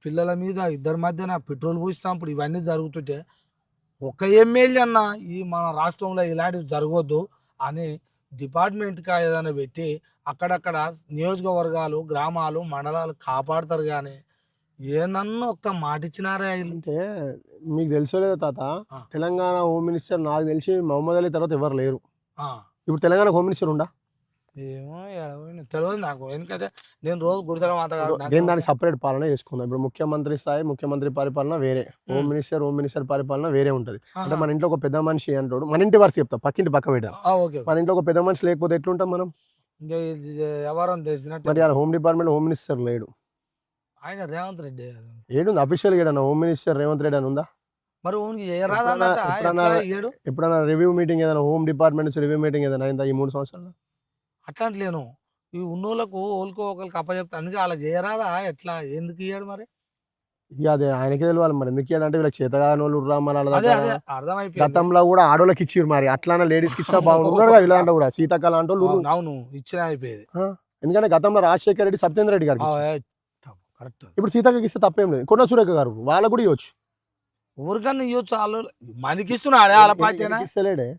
పిల్లల మీద ఇద్దరి మధ్యన పెట్రోల్ పోసి చంపుడు ఇవన్నీ జరుగుతుంటే ఒక ఎమ్మెల్యే అన్న ఈ మన రాష్ట్రంలో ఇలాంటివి జరగొద్దు అని డిపార్ట్మెంట్కి ఏదైనా పెట్టి అక్కడక్కడ నియోజకవర్గాలు, గ్రామాలు, మండలాలు కాపాడతారు. కానీ ఏనన్నా ఒక్క మాట ఇచ్చినారా? అంటే మీకు తెలుసోలేదో తాత, తెలంగాణ హోమ్ మినిస్టర్ నాకు తెలిసి మహమ్మద్ అలీ తర్వాత ఎవరు లేరు. ఇప్పుడు తెలంగాణ హోమ్ మినిస్టర్ ఉండా? ఏమో తెలియదు నాకు, ఎందుకంటే నేను రోజు గుడిసెల మాట్లాడు నేను దానికి సపరేట్ పాలన చేసుకున్నాను. ఇప్పుడు ముఖ్యమంత్రి స్థాయి, ముఖ్యమంత్రి పరిపాలన వేరే, హోమ్ మినిస్టర్ పరిపాలన వేరే ఉంటుంది. అంటే మన ఇంట్లో ఒక పెద్ద మనిషి అంటాడు, మన ఇంటి వరకు చెప్తా, పక్కింటి పక్క పెట్టాను. మన ఇంట్లో ఒక పెద్ద మనిషి లేకపోతే ఎట్లుంటాం మనం? ఎవరో తెలిసినట్టు. మరి హోమ్ డిపార్ట్మెంట్ హోమ్ మినిస్టర్ లేడు, ఆయన రేవంత్ రెడ్డి ఏడుంది అఫీషియల్ ఏడన్నా హోమ్ మినిస్టర్ రేవంత్ రెడ్డి అని ఉందా? మరి ఎప్పుడన్నా రివ్యూ మీటింగ్ ఏదైనా హోమ్ డిపార్ట్మెంట్ నుంచి రివ్యూ మీటింగ్ ఏదైనా అయిందా ఈ 3 సంవత్సరాలు? అట్లాంటి లేను. ఈ ఉన్నోళ్ళకు ఓళ్ళకో ఒకరికి అప్పచెప్తా, అందుకే అలా చేయరాదా? ఎట్లా ఎందుకు ఇయ్యాడు మరి? ఇక అదే ఆయనకే తెలియాలి మరి ఎందుకు ఇయ్యాడు. అంటే వీళ్ళకి చేతగాని వాళ్ళు అర్థమైపోయింది. గతంలో కూడా ఆడోళ్ళకి ఇచ్చిరు, మరి అట్లానే లేడీస్కి ఇచ్చినా బాగున్నారు. ఇలా అంటే కూడా సీతక్క లాంటి వాళ్ళు అవును ఇచ్చిన అయిపోయేది. ఎందుకంటే గతంలో రాజశేఖర రెడ్డి, సత్యేంద్ర రెడ్డి గారికి కరెక్ట్. ఇప్పుడు సీతక్కకి ఇస్తే తప్పేం లేదు. కొండ సురేఖ గారు వాళ్ళకు కూడా ఇవ్వచ్చు, ఊరికన్నా ఇవ్వచ్చు. వాళ్ళు మందికి ఇస్తున్నాడే వాళ్ళ పార్టీ ఇస్తలేడే.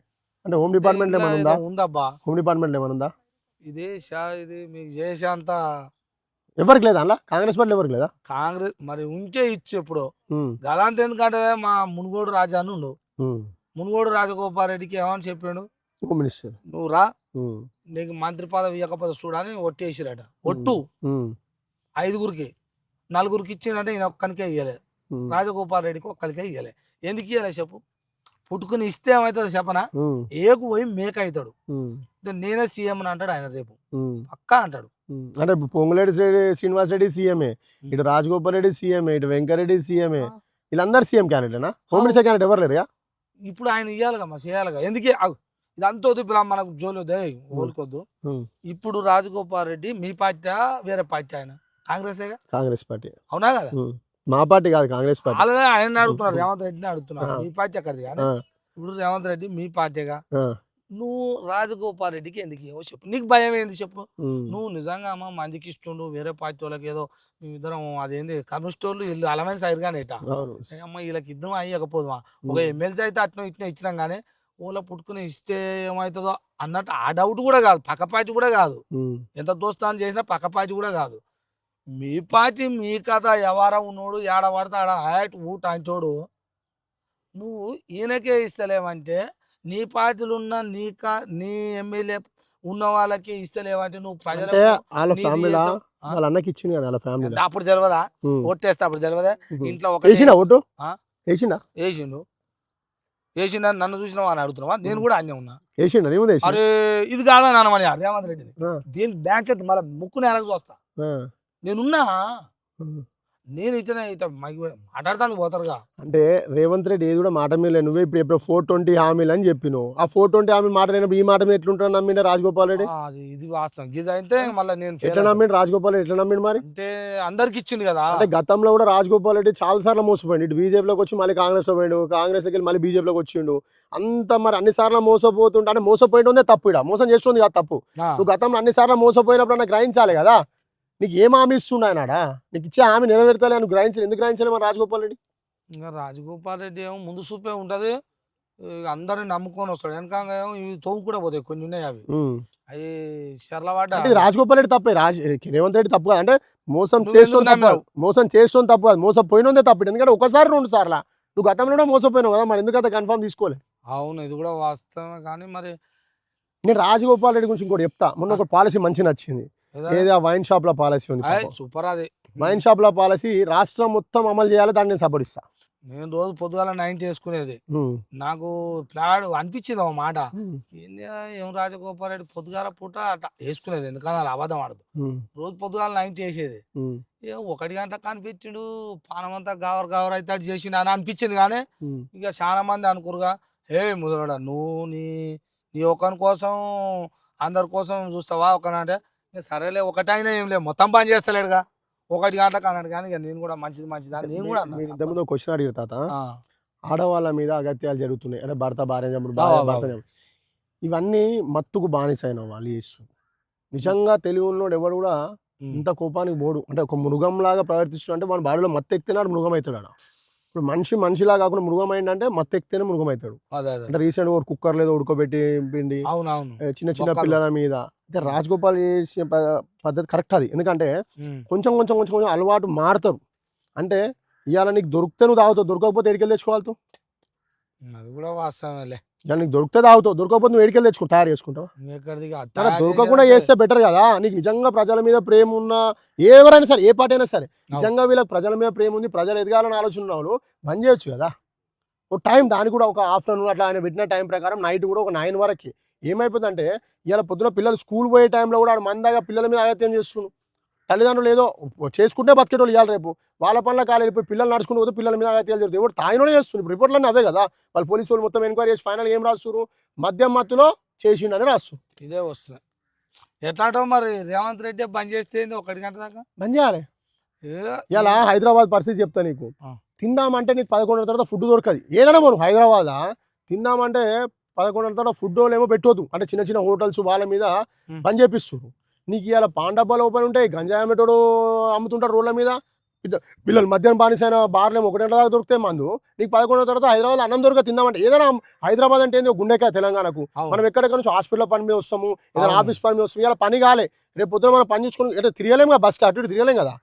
అంటే హోమ్ డిపార్ట్మెంట్ ఏమైనా ఉందా? ఉందబ్బా, హోమ్ డిపార్ట్మెంట్ ఏమైనా ఉందా? ఇది మీకు చేసే అంత ఎవరికి లేదా అలా? కాంగ్రెస్ పార్టీ ఎవరికి లేదా? కాంగ్రెస్ మరి ఉంటే ఇచ్చు ఎప్పుడు గలాంత. ఎందుకంటే మా మునుగోడు రాజా అని ఉండు, మునుగోడు రాజగోపాల్ రెడ్డికి ఏమని చెప్పాడు, హోమ్ మినిస్టర్ నువ్వు రా, నీకు మంత్రి పదవి ఇవ్వకపోతే చూడని ఒట్టేసిరట. ఒట్టు 5గురికి 4గురికి ఇచ్చిందంటే ఈయన ఒక్కనికే ఇయ్యలేదు, రాజగోపాల్ రెడ్డికి ఒక్కరికే ఇయ్యలే. ఎందుకు ఇయ్యలే చెప్పు? పుట్టుకుని ఇస్తే ఏమవుతుంది చెప్పనా? ఏకు పోయి మేక అవుతాడు. నేనే సీఎం అని అంటాడు ఆయన, రేపు పక్కా అంటాడు. అంటే పొంగులేటి శ్రీనివాస్ రెడ్డి సీఎంఏ, ఇటు రాజగోపాల్ రెడ్డి సీఎంఏ, ఇటు వెంకరెడ్డి సీఎంఏ, వీళ్ళందరూ సీఎం క్యాండిడేనా? హోమ్ మినిస్టర్ క్యాండిడేట్ ఎవరు లేరు? ఇప్పుడు ఆయన ఇయ్యాలిగా మా చేయాలిగా. ఎందుకే ఇదంతా ఇప్పుడు మనకు జోలుదే ఓలుకోద్దు. ఇప్పుడు రాజగోపాల్ రెడ్డి మీ పార్టీ వేరే పార్టీ? ఆయన కాంగ్రెస్ పార్టీ. అవునా కదా? మా పార్టీ కాదు, కాంగ్రెస్ పార్టీ. అలాగే ఆయన అడుగుతున్నారు, రేవంత్ రెడ్డిని అడుగుతున్నారు. మీ పార్టీ అక్కడిది కానీ ఇప్పుడు రేవంత్ రెడ్డి మీ పార్టీగా. నువ్వు రాజగోపాల్ రెడ్డికి ఎందుకు ఇవ్వవు చెప్పు? నీకు భయం ఏంది చెప్పు? నువ్వు నిజంగా అమ్మ మందికి ఇస్తుండు, వేరే పార్టీ వాళ్ళకి ఏదో ఇద్దరం అదేంది కమ్యూనిస్టోళ్ళు ఇల్లు అలమైన సైడ్గానే అమ్మ వీళ్ళకి ఇద్దరం అయ్యకపోదుమా? ఒక ఎమ్మెల్సీ అయితే అట్నో ఇట్నో ఇచ్చినాం కానీ ఓలా పుట్టుకుని ఇస్తే ఏమవుతుందో అన్నట్టు ఆ డౌట్ కూడా కాదు, పక్క పార్టీ కూడా కాదు. ఎంత దోస్తాను చేసినా పక్క పార్టీ కూడా కాదు. మీ పార్టీ మీ కథ ఎవరా ఉన్నోడు ఏడ పడతాడ ఊట అంటోడు. నువ్వు ఈయనకే ఇస్తలేవంటే నీ పార్టీలు ఉన్న నీ ఎమ్మెల్యే ఉన్న వాళ్ళకి ఇస్తలేవంటే నువ్వు ప్రజలకు అప్పుడు తెలియదా? ఓట్టేస్తే అప్పుడు తెలియదా? ఇంట్లో వేసిండు నన్ను చూసినావా అని అడుగుతున్నావా? నేను కూడా అన్నీ ఉన్నా. అరే ఇది కాదా నాన్నమని రేవంత్ రెడ్డిని దీని బ్యాంక్ మళ్ళీ ముక్కుని ఎలాగ చూస్తా నేనున్నా. నేను ఇతనే ఇత మాట్లాడతాను పోతారుగా. అంటే రేవంత్ రెడ్డి ఏది కూడా మాట మీద లేదు. నువ్వే ఇప్పుడు 420 హామీలు అని చెప్పినావు. ఆ 420 హామీ మాట లేనప్పుడు ఈ మాట మీద ఎట్లుంటాడు నమ్మిండ రాజగోపాల్ రెడ్డి? ఇది వాస్తవం. గిది అయితే మళ్ళీ నేను ఎట్లా నమ్మిండు రాజగోపాల్ రెడ్డి? ఎట్లా నమ్మిండు మరి? అంటే అందరికి ఇచ్చిండు కదా. అంటే గతంలో కూడా రాజగోపాల్ రెడ్డి చాలా సార్లు మోసపోయిండు. ఇటు బీజేపీలోకి వచ్చి మళ్ళీ కాంగ్రెస్ లో పోయిండు, కాంగ్రెస్ వెళ్ళి మళ్ళీ బీజేపీలోకి వచ్చిండు. అంత మరి అన్ని సార్లు మోసపోతుంటే అంటే మోసపోయిండే తప్పు, ఇడ మోసం చేస్తుంది కాదు తప్పు. నువ్వు గతంలో అన్ని సార్లు మోసపోయినప్పుడు అన్న గ్రహించాలి కదా. నీకు ఏం హామీ ఇస్తుండ ఆయనాడా? నీకు ఇచ్చే హామీ నెరవేర్తాలి అని గ్రహించాలి. ఎందుకు గ్రహించాలి మరి రాజగోపాల్ రెడ్డి? ఇంకా రాజగోపాల్ రెడ్డి ఏమో ముందు చూపే ఉంటది, అందరిని నమ్ముకొని వస్తాడు. వెనక ఏమో ఇవి తవ్వు కూడా పోతాయి, కొన్ని ఉన్నాయి అవి అవి చర్లవాట. అంటే రాజగోపాల్ రెడ్డి తప్పే, రేవంత్ రెడ్డి తప్పు కాదు. అంటే మోసం చేస్తుంది తప్పు కాదు, మోసం చేస్తుంది తప్పు కాదు, మోసపోయినదే తప్పు. ఎందుకంటే ఒకసారి 2 సార్లు నువ్వు గతంలో కూడా మోసపోయినావు కదా, మరి ఎందుకు అంత కన్ఫర్మ్ తీసుకోలే? అవును, ఇది కూడా వాస్తవమే. కానీ మరి నేను రాజగోపాల్ రెడ్డి గురించి ఇంకోటి చెప్తా. మొన్న ఒక పాలసీ మంచి నచ్చింది. ఏది ఆ వైన్ షాప్ ల పాలసీ ఉంది, సూపర్. అది వైన్ షాప్ ల పాలసీ రాష్ట్రం మొత్తం అమలు చేయాలి, దాన్ని నేను సపోర్ట్ ఇస్తా. నేను రోజు పొద్దుగాల 9 చేసుకునేది. నాకు ప్లాడ్ అనిపించింది ఒక మాట, ఏంది ఏం రాజగోపాల్ రెడ్డి పొద్దుగాల పూట అట్లా వేసుకునేది, ఎందుకన్నా అబద్ధం ఆడదు. రోజు పొద్దుగాల 9 చేసేది. 1 గంట కనిపించిండు, పానమంతా గవర్ అయితే చేసిండు అని అనిపించింది. కానీ ఇక చాలా మంది అనుకురుగా, ముదలడా నువ్వు నీ ఒకని కోసం అందరి కోసం చూస్తావా ఒకనంటే, సరేలే ఒకటైనా ఏం లేదు, మొత్తం పని చేస్తలేడుగా 1 గంటకు అన్నాడు. కానీ ఇక నేను కూడా మంచిది నేను కూడా ఇంతకుముందు క్వశ్చన్ అడిగారు తాత, ఆడవాళ్ళ మీద అగత్యాలు జరుగుతున్నాయి అంటే భర్త భార్య చంపుడు, భర్త ఇవన్నీ మత్తుకు బానిసైన వాళ్ళు చేస్తుంది. నిజంగా తెలివి ఉన్నోడు ఎవడు కూడా ఇంత కోపానికి పోడు. అంటే ఒక మృగంలాగా ప్రవర్తిస్తున్నాడు అంటే మన బాడీలో మత్తు ఎక్కితేనాడు మృగం అవుతాడు. ఇప్పుడు మనిషిలా కాకుండా మృగం అయిందంటే మత్తు ఎక్కితేనే మృగం అవుతాడు. అంటే రీసెంట్ గా కుక్కర్ లేదో ఉడకబెట్టి పిండి చిన్న పిల్లల మీద. అయితే రాజగోపాల్ చేసే పద్ధతి కరెక్ట్ అది. ఎందుకంటే కొంచెం అలవాటు మారుతారు. అంటే ఇవాళ నీకు దొరికితే నువ్వు తాగుతావు, దొరకకపోతే ఎడికెళ్ళి తెచ్చుకోవాలి. అది కూడా వాస్తవమే. ఇవాళ నీకు దొరికితే తాగుతావు, దొరకకపోతే నువ్వు ఎడికెళ్ళి తెచ్చుకో, తయారు చేసుకుంటావు. దొరకకుండా చేస్తే బెటర్ కదా. నీకు నిజంగా ప్రజల మీద ప్రేమ ఉన్నా, ఎవరైనా సరే ఏ పార్టీ అయినా సరే, నిజంగా వీళ్ళకి ప్రజల మీద ప్రేమ ఉంది, ప్రజలు ఎదగాలని ఆలోచన ఉన్న వాళ్ళు బంద్ చేయొచ్చు కదా. ఒక టైం దానికి కూడా ఒక ఆఫ్టర్నూన్ అట్లా ఆయన పెట్టిన టైం ప్రకారం నైట్ కూడా ఒక 9 వరకు. ఏమైపోతుందంటే ఇవాళ పొద్దున పిల్లలు స్కూల్ పోయే టైంలో కూడా మందాగా పిల్లల మీద అగత్యం చేస్తున్నాడు. తల్లిదండ్రులు ఏదో చేసుకుంటే బతికేటోళ్ళు ఇవ్వాలి, రేపు వాళ్ళ పనుల కాలు వెళ్ళిపోయి పిల్లలు నడుచుకుంటూ పోతే పిల్లల మీద అగత్యాలు జరుగుతాయి. ఎవరు తాయినోడే చేస్తుంది. ఇప్పుడు రిపోర్ట్లన్నీ అవే కదా. వాళ్ళు పోలీసు వాళ్ళు మొత్తం ఎంక్వైరీ చేసి ఫైనల్ ఏం రాస్తున్నారు, మద్యం మత్తులో చేసిండని రాస్తారు. ఇదే వస్తుంది. ఎట్లాంటో మరి రేవంత్ రెడ్డి బంద్ చేస్తే 1 గంట దాకా బంద్ చేయాలి. ఇలా హైదరాబాద్ పరిస్థితి చెప్తా నీకు. తిందామంటే నీకు 11 తర్వాత ఫుడ్ దొరకదు. ఏదైనా మనం హైదరాబాద్ తిందామంటే 11 తర్వాత ఫుడ్ ఏమో పెట్టవద్దు. అంటే చిన్న హోటల్స్ వాళ్ళ మీద బంద్ చేపిస్తారు. నీకు ఇవాళ పాండబ్బాలు ఓపెన్ ఉంటాయి, గంజాయి అమ్మేటోడు అమ్ముతుంటారు రోడ్ల మీద. పిల్లలు మధ్యాహ్నం బానిసైన బార్లు 1 గంట దాకా దొరికితే మందు. నీకు 11 తర్వాత హైదరాబాద్ అన్నం దొరక తిందామంటే ఏదైనా హైదరాబాద్ అంటే ఏంది గుండెకాయ తెలంగాణకు. మనం ఎక్కడెక్కడ నుంచి హాస్పిటల్ పని మీద వస్తాము, ఏదైనా ఆఫీస్ పని మీద వస్తాము. ఇలా పని కాలే, రేపు పొద్దున మనం పని చూసుకుని అంటే తిరగలేము కదా, బస్కి అటు తిరగలేం కదా.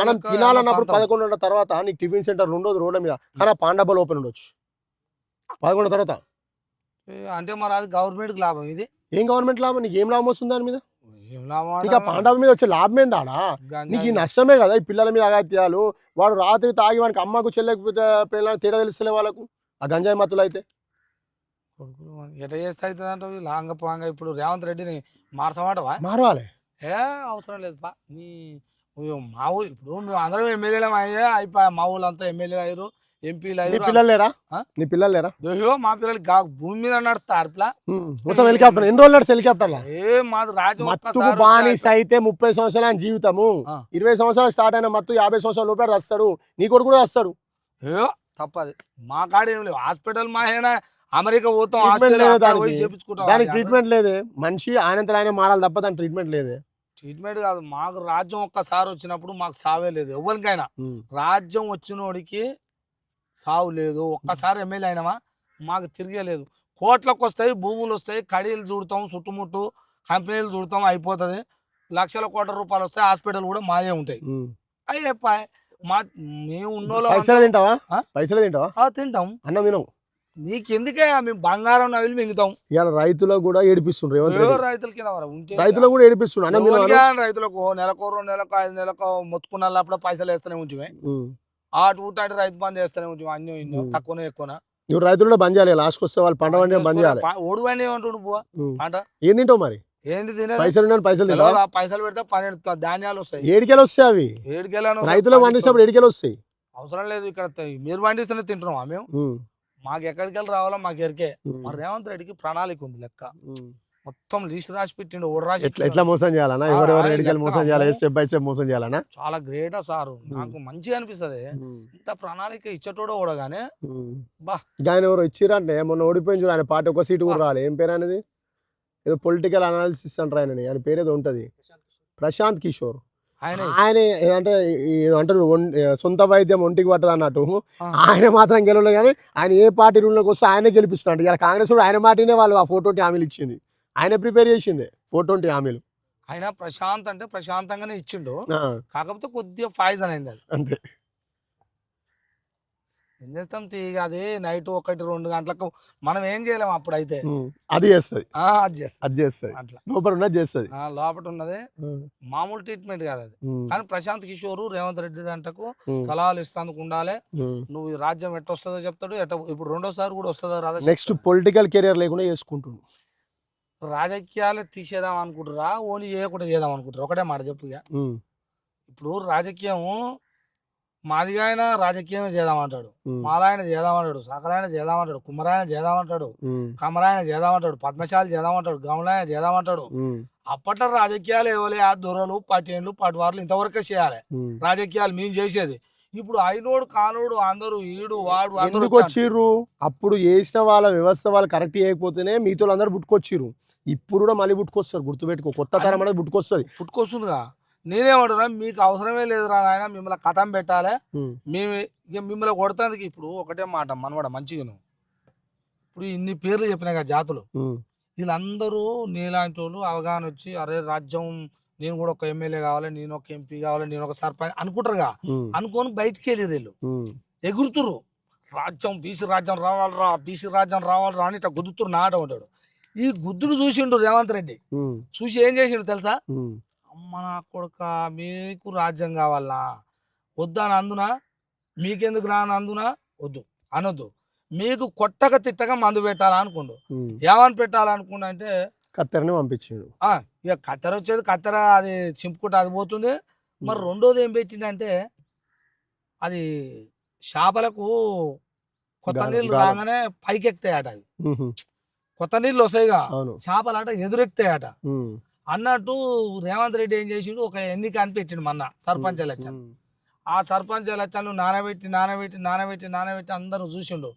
మనం తినాలన్నప్పుడు 11 తర్వాత నీకు టిఫిన్ సెంటర్ ఉండదు రోడ్ల మీద, కానీ పాండబ్బాలు ఓపెన్ ఉండొచ్చు 11 తర్వాత. అంటే మరి అది గవర్నమెంట్ లాభం. ఇది ఏం గవర్నమెంట్ లాభం? నీకు ఏం లాభం వస్తుంది దాని మీద? నీకు ఆ పాండవ మీద వచ్చే లాభం ఏందాడా? నీకు ఈ నష్టమే కదా. ఈ పిల్లల మీద అగత్యాలు, వాడు రాత్రి తాగి వానికి అమ్మకు చెల్లెకపోతే పిల్లలు తేడా తెలుస్తలే వాళ్ళకు ఆ గంజాయి మత్తులు. అయితే ఎట్లా చేస్తే అవుతుంది అంటే లాంగ పాంగ. ఇప్పుడు రేవంత్ రెడ్డిని మార్చమంటవా? మారవాలి. అవసరం లేదు పా. మా ఊరు ఇప్పుడు మేము అందరం ఎమ్మెల్యేలు అయ్యా అయిపోయా. మా ఊళ్ళో అంతా ఎమ్మెల్యేలు అయ్యారు, ఎంపీలు అయ్యారు. పిల్లలు లేరా? నీ పిల్లలు లేరా? మా పిల్లలు భూమి మీద నడుస్తారు. మొత్తం హెలికాప్టర్. ఎన్ని రోజులు నడుస్తుంది హెలికాప్టర్? మాది రాజ్యం. మత్తుకు బానిస అయితే 30 సంవత్సరాల జీవితము. 20 సంవత్సరాలు స్టార్ట్ అయిన మత్తు 50 సంవత్సరాల లోపల వస్తాడు. నీ కొడుకు కూడా వస్తాడు. తప్పది. మా కాడ ఏం లేవు హాస్పిటల్. మా అయినా అమెరికా పోతాం, దానికి ట్రీట్మెంట్ లేదే. మనిషి ఆయనంతా ఆయన మారాలి తప్ప దానికి ట్రీట్మెంట్ లేదే. ట్రీట్మెంట్ కాదు, మాకు రాజ్యం ఒక్కసారి వచ్చినప్పుడు మాకు సావే లేదు. ఎవరికైనా రాజ్యం వచ్చినోడికి సావు లేదు. ఒక్కసారి ఎమ్మెల్యే అయినామా మాకు తిరిగేలేదు. కోట్లకు వస్తాయి, భూములు వస్తాయి, కడీలు చూడతాం, చుట్టుముట్టు కంపెనీలు చూడతాం, అయిపోతుంది. లక్షల కోట్ల రూపాయలు వస్తాయి, హాస్పిటల్ కూడా మాయే ఉంటాయి. అయ్యే మేము ఉన్నోళ్ళు పైసలు తింటాం, అన్నం తినవు. నీకెందుకే మేము బంగారం నవిలి మింగుతాం. ఇవాళ రైతులకు కూడా ఏడిపిస్తుండ్రు. రైతుల కింద ఉంటే రైతులకు కూడా ఏడిపిస్తుండ్రు. రైతులకు నెలకు 2 నెలకు 5 నెలకు మొత్తుకున్నప్పుడు పైసలు వేస్తూనే ఉంచిమే. అటు రైతు బంద్ చేస్తూనే ఉంచి అన్నీ తక్కువనే ఎక్కువనా. ఇప్పుడు రైతులు బంద్ చేయాలి. లాస్ట్ వస్తే వాళ్ళు పంట పండి బంద్ చేయాలి. ఓడి బండి ఏమంటుండు పంట ఏం తింటావు మరి? ఏంటి తినే పైసలు ఉన్నాను పైసలు తినవా? తెలియదా? పైసలు పెడితే 12 ధాన్యాలు వస్తాయి. ఏడికెళ్ళి వస్తాయి అవి? ఏడుకెళ్ళాను రైతులు పండించినప్పుడు ఏడికెళ్ళి వస్తాయి? అవసరం లేదు. ఇక్కడ మీరు పండిస్తేనే తింటున్నాం మేము. మాకు ఎక్కడికి వెళ్ళి రావాలో మాకు ఎరికే. మరి రేవంత్ రెడ్డికి ప్రణాళిక ఉంది లెక్క. మొత్తం లిస్ట్ రాసి పెట్టిండు. ఓడి రాసి ఎట్లా మోసం చేయాలన్నా? ఎవరెవరు ఏడికెళ్ళి మోసం చేయాలి? స్టెప్ బై స్టెప్ మోసం చేయాలన్నా? చాలా గ్రేట్ సారు. నాకు మంచిగా అనిపిస్తుంది. ఇంత ప్రణాళిక ఇచ్చేటోడు కూడా కానీ బా ఆయన ఎవరు ఇచ్చిరంటే మొన్న ఓడిపోయింది చూడు, ఆయన పార్టీ ఒక సీటు కూడా రాలి. ఏం పేరు అనేది? ఏదో పొలిటికల్ అనాలిసిస్ అంటారు ఆయన పేరు ఏదో ఉంటుంది, ప్రశాంత్ కిషోర్. ఆయన ఏదంటే అంటారు సొంత వైద్యం ఒంటికి పట్టదు అన్నట్టు. ఆయన మాత్రం గెలవలేదు కానీ ఆయన ఏ పార్టీ రూల్లోకి వస్తే ఆయనే గెలిపిస్తున్నాడు. ఇలా కాంగ్రెస్ కూడా ఆయన మాటనే వాళ్ళు ఆ 420 హామీలు ఇచ్చింది. ఆయన ప్రిపేర్ చేసింది 420 హామీలు. ఆయన ప్రశాంత్ అంటే ప్రశాంతంగానే ఇచ్చిండు. కాకపోతే కొద్దిగా పాయిజన్ అయింది అది అంతే. ఏం చేస్తాం తీగ. అది నైట్ 1-2 గంటలకు మనం ఏం చేయలేము. అప్పుడైతే అది చేస్తుంది, అది చేస్తుంది. అట్లా లోపల ఉన్నది చేస్తుంది. లోపల ఉన్నది మామూలు ట్రీట్మెంట్ కాదు అది. కానీ ప్రశాంత్ కిషోర్ రేవంత్ రెడ్డి దాంట్లకు సలహాలు ఇస్తానికి ఉండాలి. నువ్వు రాజ్యం ఎట్ట వస్తుందో చెప్తాడు. ఇప్పుడు రెండోసారి కూడా వస్తుందో రాదా? నెక్స్ట్ పొలిటికల్ కెరియర్ లేకుండా చేసుకుంటుండు. రాజకీయాలు తీసేద్దాం అనుకుంటారా, ఓన్లీ చేయకుండా చేద్దాం అనుకుంటారు? ఒకటే మాట చెప్పు. ఇప్పుడు రాజకీయం మాదిగా ఆయన రాజకీయమే చేద్దామంటాడు, మాలాయన చేద్దామంటాడు, సకలాయన చేద్దామంటాడు, కుమ్మరాయన చేద్దామంటాడు, కమరాయన చేద్దామంటాడు, పద్మశాలి చేద్దామంటాడు, గమలాయన చేద్దామంటాడు. అప్పట్లో రాజకీయాలు ఇవ్వలే. ఆ దొరలు పటేన్లు పటివార్లు ఇంతవరకే చేయాలి రాజకీయాలు మేము చేసేది. ఇప్పుడు అయినోడు కానోడు అందరూ ఈడు వాడు అందరూ వచ్చిర్రు. అప్పుడు చేసిన వాళ్ళ వ్యవస్థ వాళ్ళు కరెక్ట్ చేయకపోతేనే మీతో అందరూ పుట్టుకొచ్చిర్రు. ఇప్పుడు కూడా మళ్ళీ పుట్టుకొస్తారు. గుర్తుపెట్టుకో, కొత్త తరం అనేది పుట్టుకొస్తుందిగా. నేనేమంటున్నా, మీకు అవసరమే లేదురా నాయన, మిమ్మల్ని కథం పెట్టాలి, మేము ఇక మిమ్మల్ని కొడతానికి. ఇప్పుడు ఒకటే మాట మనవాడ మంచిగా, ఇప్పుడు ఇన్ని పేర్లు చెప్పినా కదా జాతులు, వీళ్ళందరూ నీలాంటి వాళ్ళు అవగాహన వచ్చి అరే రాజ్యం నేను కూడా ఒక ఎమ్మెల్యే కావాలి, నేను ఒక ఎంపీ కావాలి, నేను ఒక సర్పంచ్ అనుకుంటారుగా. అనుకోని బయటికి వెళ్ళేది వీళ్ళు ఎగురుతురు. రాజ్యం బీసీ రాజ్యం రావాలరా, బీసీ రాజ్యం రావాలరా అని ఇట్లా గుద్దుతురు నాట ఉంటాడు. ఈ గుద్దును చూసిండు రేవంత్ రెడ్డి. చూసి ఏం చేసిండు తెలుసా? అమ్మ నా కొడుక, మీకు రాజ్యం కావాలా వద్దా అని అందునా, మీకెందుకు రాని అందునా వద్దు అనొద్దు, మీకు కొట్టక తిట్టగా మందు పెట్టాలా అనుకుండు. ఏమని పెట్టాలనుకుండు అంటే కత్తెరని పంపించాడు. ఇక కత్తెర వచ్చేది, కత్తెర అది చింపుకుంటే అది పోతుంది. మరి రెండోది ఏం పెట్టిందంటే, అది చేపలకు కొత్త నీళ్ళు రాగానే పైకి ఎక్కుతాయట. అది కొత్త నీళ్ళు వస్తాయిగా, చేపలు అట ఎదురెక్కుతాయట అన్నట్టు. రేవంత్ రెడ్డి ఏం చేసిండు, ఒక ఎన్నిక అని పెట్టిండు మొన్న సర్పంచ్ ఎలక్షన్. ఆ సర్పంచ్ ఎలక్షన్లు నానబెట్టి నానబెట్టి నానబెట్టి నానబెట్టి అందరూ చూసిండు.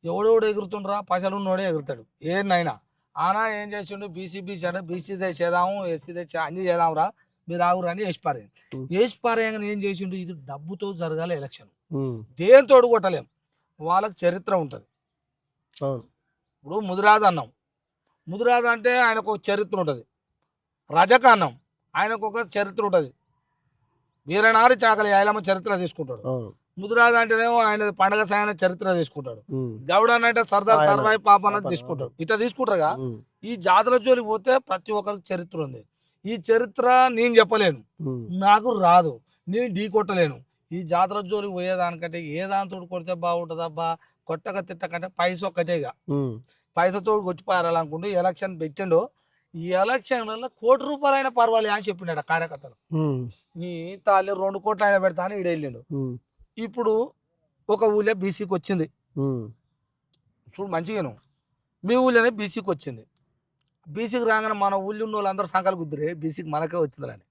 ఎవడెవడు ఎగురుతుండ్రా, పైసలు ఉన్నోడే ఎగురుతాడు ఏనైనా. ఆనా ఏం చేసిండు, బీసీ అంటే బీసీదే చేద్దాము, ఎస్సీదే అన్ని చేద్దాంరా, మీరు ఆగురు అని వేసిపారేయంగానే ఏం చేసిండు, ఇది డబ్బుతో జరగాలి ఎలక్షన్, దేంతో కొట్టలేం, వాళ్ళకి చరిత్ర ఉంటుంది. ఇప్పుడు ముదిరాజు అన్నాం, ముదిరాజు అంటే ఆయనకు ఒక చరిత్ర ఉంటుంది. రజక అన్నాం, ఆయనకు ఒక చరిత్ర ఉంటుంది. వీరనారి చాకలి ఆయలమ్మ చరిత్ర తీసుకుంటాడు. ముదిరాజు అంటేనేమో ఆయన పండగ సాయన చరిత్ర తీసుకుంటాడు. గౌడ అంటే సర్దార్ సర్వాయి పాప అన్నది తీసుకుంటాడు. ఇట్లా తీసుకుంటారుగా. ఈ జాతుల జోలికి పోతే ప్రతి ఒక్కరికి చరిత్ర ఉంది. ఈ చరిత్ర నేను చెప్పలేను, నాకు రాదు, నేను ఢీ కొట్టలేను. ఈ జాతుల జోలికి పోయేదానికంటే ఏ దాంతో కొడితే బాగుంటుందబ్బా, కొట్టక తిట్టకంటే పైస ఒక్కటేగా, పైసతో కొట్టిపారాలనుకుంటూ ఎలక్షన్ పెట్టిండు. ఈ ఎలక్షన్లలో ₹1 అయినా పర్వాలే అని చెప్పిండ కార్యకర్తలు. ఈ తాళి 2 కోట్లు అయినా పెడతా అని ఈడెళ్ళిండు. ఇప్పుడు ఒక ఊళ్ళో బీసీకి వచ్చింది చూడు మంచిగాను, మీ ఊళ్ళోనే బీసీకి వచ్చింది. బీసీకి రాగానే మన ఊళ్ళో ఉన్న వాళ్ళందరూ సంఘాలు కుద్దిరే, బీసీకి మనకే వచ్చిందని.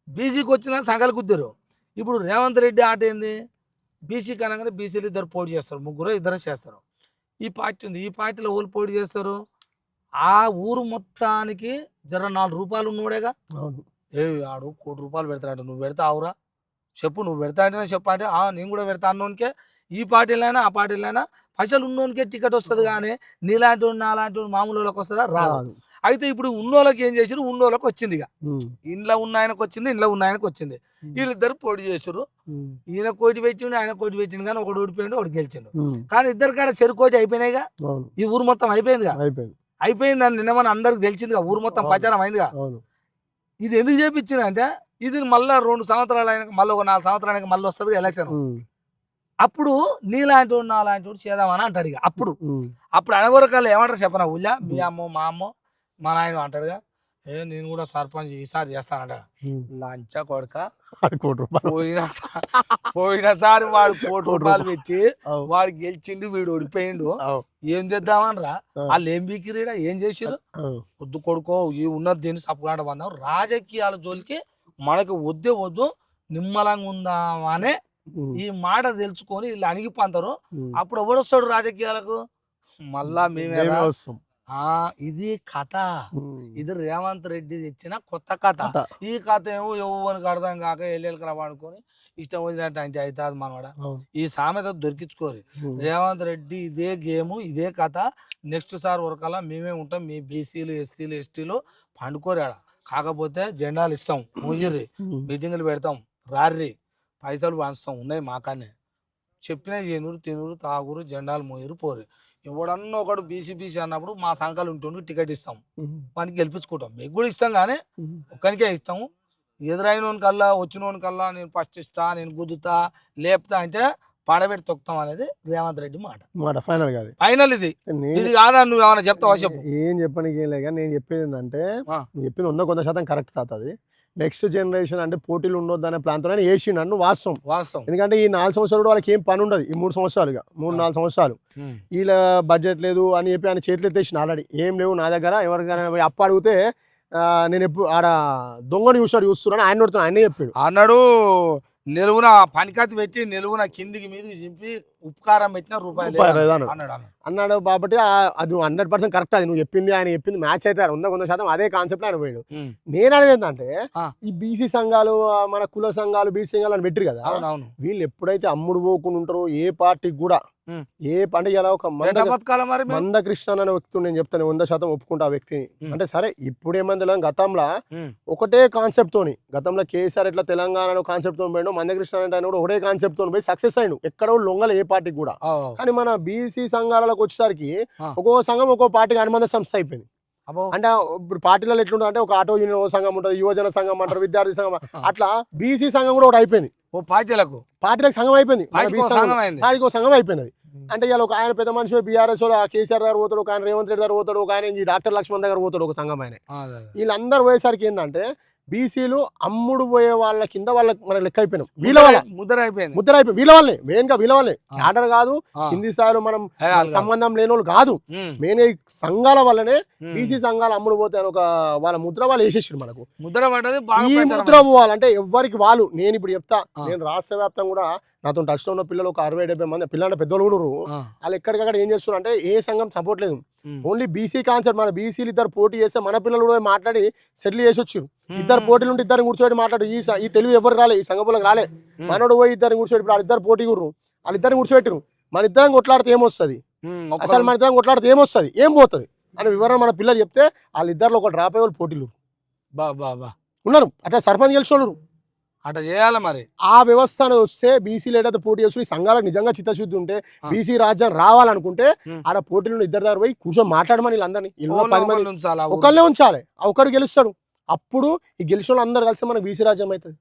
బీసీకి వచ్చిందని సంఘాలు కుద్దిరు. ఇప్పుడు రేవంత్ రెడ్డి ఆట ఏంది, బీసీకి అనగానే బీసీలు ఇద్దరు పోటీ చేస్తారు, 3 చేస్తారు. ఈ పార్టీ ఉంది, ఈ పార్టీలో ఊళ్ళు పోటీ చేస్తారు. ఆ ఊరు మొత్తానికి జర ₹4 ఉన్నోడేగా. ఆడు ₹1 పెడతాడంట, నువ్వు పెడతా ఆవురా చెప్పు, నువ్వు పెడతా అంటేనే చెప్పు అంటే నేను కూడా పెడతా అన్నోనికే, ఈ పార్టీలైనా ఆ పార్టీలైనా పైసలు ఉన్నోనికే టికెట్ వస్తుంది. కానీ నీలాంటి నాలాంటి మామూలు వాళ్ళకి వస్తుందా? రాదు. అయితే ఇప్పుడు ఉన్నోళ్ళకి ఏం చేసారు, ఉన్నోళ్ళకి వచ్చింది. ఇక ఇంట్లో ఉన్న ఆయనకు వచ్చింది, ఇంట్లో ఉన్న ఆయనకు వచ్చింది. వీళ్ళిద్దరు పోటీ చేసారు. ఈయన కోటి పెట్టిండు, ఆయన కోటి పెట్టిండు, కానీ ఒకటి ఓడిపోయిండు, ఒకటి గెలిచిండు. కానీ ఇద్దరు కాడ చెరుకోటి అయిపోయినాయిగా. ఈ ఊరు మొత్తం అయిపోయిందిగా, అయిపోయిందని నిన్న మన అందరికి తెలిసిందిగా, ఊరు మొత్తం ప్రచారం అయిందిగా. ఇది ఎందుకు చేపించిన అంటే, ఇది మళ్ళీ 2 సంవత్సరాలు అయినాక మళ్ళీ ఒక 4 సంవత్సరాలకి మళ్ళీ వస్తుంది ఎలక్షన్. అప్పుడు నీలాంటి వాడు నాలాంటి వాడు చేద్దామని అంటాడు. ఇక అప్పుడు అనవరకాలు ఏమంటారు చెప్పనా, ఊళ్ళో మీ అమ్మో మా అమ్మో మా నాయన అంటాడుగా, నేను కూడా సర్పంచ్ ఈసారి చేస్తానట లంచ కొడక పోయినసారి వాడు ₹1,00,00,000 పెట్టి వాడు గెలిచిండు వీడు ఓడిపోయిండు ఏం చేద్దామనరా వాళ్ళు ఏం బీకిరీడా ఏం చేసిరు వద్దు కొడుకో ఈ ఉన్నది దీన్ని సప్పుగాట బందాం రాజకీయాల జోలికి మనకు వద్దు నిమ్మలంగా ఉందామనే ఈ మాట తెలుసుకొని వీళ్ళు అణిగిపోతారు అప్పుడు ఎవడొస్తాడు రాజకీయాలకు మళ్ళా మేమే వస్తాం. ఇది కథ ఇది రేవంత్ రెడ్డి తెచ్చిన కొత్త కథ ఈ కథ ఏమో ఎవరికి అర్థం కాక ఎల్లెలకి రావాడుకొని ఇష్టం వచ్చినట్టు అంటే అవుతుంది మనవాడ ఈ సామెత దొరికించుకోరు రేవంత్ రెడ్డి ఇదే గేమ్ ఇదే కథ నెక్స్ట్ సార్ వరకల్లా మేమే ఉంటాం మీ బీసీలు ఎస్సీలు ఎస్టీలు పండుకోరాడ కాకపోతే జెండాలు ఇస్తాం మొయ్యిర్రి మీటింగులు పెడతాం రార్రి పైసలు పంచుతాం ఉన్నాయి మాకానే చెప్పిన చేనూరు తినూరు తాగురు జెండాలు మోయరు పోరు ఎవడన్నా ఒకడు బీసీ అన్నప్పుడు మా సంఘాలు ఉంటుండే టికెట్ ఇస్తాం వానికి గెలిపించుకుంటాం మీకు కూడా ఇస్తాం కానీ ఒక్కనికే ఇస్తాము ఎదురైన కల్లా వచ్చిన కల్లా నేను ఫస్ట్ ఇస్తా నేను గుద్దుతా లేపుతా అంటే పాడబెట్టి తొక్కుతాం అనేది రేవంత్ రెడ్డి మాట ఫైనల్ కాదు ఫైనల్ ఇది కాదా నువ్వు ఏమైనా చెప్తావా చెప్పు ఏం చెప్పడానికి ఏం లేదు నేను చెప్పేది ఏంటంటే నువ్వు చెప్పింది 100% కరెక్ట్ తాతది నెక్స్ట్ జనరేషన్ అంటే పోటీలు ఉండొద్దు అనే ప్లాన్తో వేసి నన్ను వాస్తవం ఎందుకంటే ఈ 4 సంవత్సరాలు వాళ్ళకి ఏం పని ఉండదు ఈ 3 సంవత్సరాలుగా 3-4 సంవత్సరాలు వీళ్ళ బడ్జెట్ లేదు అని చెప్పి ఆయన చేతులు ఎత్తేసిన ఆల్రెడీ ఏం లేవు నా దగ్గర ఎవరికైనా అప్పు అడిగితే నేను ఎప్పుడు ఆడ దొంగను చూస్తున్నాను ఆయన నడుతున్నాను ఆయనే చెప్పాడు అన్నాడు నిలువున పనికత్తి పెట్టి నిలువున కిందికి మీదకి చింపి ఉపకారం పెట్టిన రూపాయలు అన్నాడు కాబట్టి అది 100% కరెక్ట్ అది నువ్వు చెప్పింది ఆయన చెప్పింది మ్యాచ్ అయితే 100% అదే కాన్సెప్ట్ ఆయన పోయాడు నేను అనేది ఏంటంటే ఈ బీసీ సంఘాలు మన కుల సంఘాలు బీసీ సంఘాలు అని పెట్టిరు కదా వీళ్ళు ఎప్పుడైతే అమ్ముడు పోకుండా ఉంటారో ఏ పార్టీకి కూడా ఏ పండుగ ఎలా ఒక మందకృష్ణ అనే వ్యక్తి నేను చెప్తాను 100% ఒప్పుకుంటా ఆ వ్యక్తిని అంటే సరే ఇప్పుడు ఏమైంది గతంలో ఒకటే కాన్సెప్ట్ తోని గతంలో కేసీఆర్ ఎట్లా తెలంగాణ కాన్సెప్ట్ తో పోయాడు మందకృష్ణ అంటే ఆయన కూడా ఒకటే కాన్సెప్ట్ తో పోయి సక్సెస్ అయ్యాడు ఎక్కడ లొంగలు ఏ పార్టీకి కూడా కానీ మన బీసీ సంఘాలకు వచ్చేసరికి ఒక్కో సంఘం ఒక్కో పార్టీకి అనుబంధ సంస్థ అయిపోయింది అంటే ఇప్పుడు పార్టీలలో ఎట్లుంటుంది అంటే ఒక ఆటో యూనియన్ ఓ సంఘం ఉంటుంది యువజన సంఘం అంటారు విద్యార్థి సంఘం అట్లా బీసీ సంఘం కూడా ఒకటి అయిపోయింది పార్టీలకు సంఘం అయిపోయింది పార్టీకి సంఘం అయిపోయింది అంటే ఇలా ఒక ఆయన పెద్ద మనిషి బీఆర్ఎస్ కేసీఆర్ దగ్గర పోతాడు ఒక ఆయన రేవంత్ రెడ్డి దగ్గర పోతాడు ఒక ఆయన ఈ డాక్టర్ లక్ష్మణ్ దగ్గర పోతాడు ఒక సంఘం ఆయన వీళ్ళందరూ పోయేసరికి ఏంటంటే బీసీలు అమ్ముడు పోయే వాళ్ళ కింద వాళ్ళకి మన లెక్క అయిపోయినాం వీళ్ళ వల్ల ముద్ర అయిపోయింది వీళ్ళ వాళ్ళే మెయిన్ గా వీళ్ళ వాళ్ళే ఆర్డర్ కాదు కింది స్థాయిలో మనం సంబంధం లేని వాళ్ళు కాదు మెయిన్ ఈ సంఘాల వల్లనే బీసీ సంఘాలు అమ్ముడు పోతే ఒక వాళ్ళ ముద్ర వాళ్ళు వేసేసారు మనకు ఈ ముద్ర పోవాలంటే ఎవరికి వాళ్ళు నేను ఇప్పుడు చెప్తా నేను రాష్ట్ర వ్యాప్తంగా కూడా నాతో టచ్ లో ఉన్న పిల్లలు ఒక 60-70 మంది పిల్లలు పెద్దోళ్ళు కూడా వాళ్ళు ఎక్కడికక్కడ ఏం చేస్తున్నారు అంటే ఏ సంఘం సపోర్ట్ లేదు ఓన్లీ బీసీ కాన్సెప్ట్ మన బీసీలు ఇద్దరు పోటీ చేస్తే మన పిల్లలు కూడా మాట్లాడి సెటిల్ చేసి వచ్చారు ఇద్దరు పోటీలు ఉంటే ఇద్దరిని కూర్చోబెట్టి మాట్లాడు ఈ తెలివి ఎవరు రాలే ఈ సంఘపులకు రాలే మనోడు పోయి ఇద్దరిని కూర్చోబెట్టి వాళ్ళిద్దరు పోటీ గుర్రు వాళ్ళిద్దరిని కూర్చోబెట్టారు మన ఇద్దరం కొట్లాడితే ఏమొస్తుంది అసలు మన ఇద్దరం కొట్లాడితే ఏమొస్తుంది ఏం పోతుంది అని వివరణ మన పిల్లలు చెప్తే వాళ్ళిద్దరిలో ఒక డ్రాప్ అయ్యే వాళ్ళు పోటీలు ఉన్నారు అట్లా సర్పంచ్ గెలిచి అట్లా చేయాలి మరి ఆ వ్యవస్థ వస్తే బీసీలు ఏదైతే పోటీ చేసి సంఘాలకు నిజంగా చిత్తశుద్ధి ఉంటే బీసీ రాజ్యం రావాలనుకుంటే ఆడ పోటీలు ఇద్దరు దగ్గర పోయి కూర్చొని మాట్లాడమని వీళ్ళందరినీ 10 మంది ఒకళ్ళే ఉంచాలి ఒకరు గెలుస్తాడు అప్పుడు ఈ గెలిచిన వాళ్ళు అందరు కలిసి మనకు బీసీ రాజ్యం అవుతుంది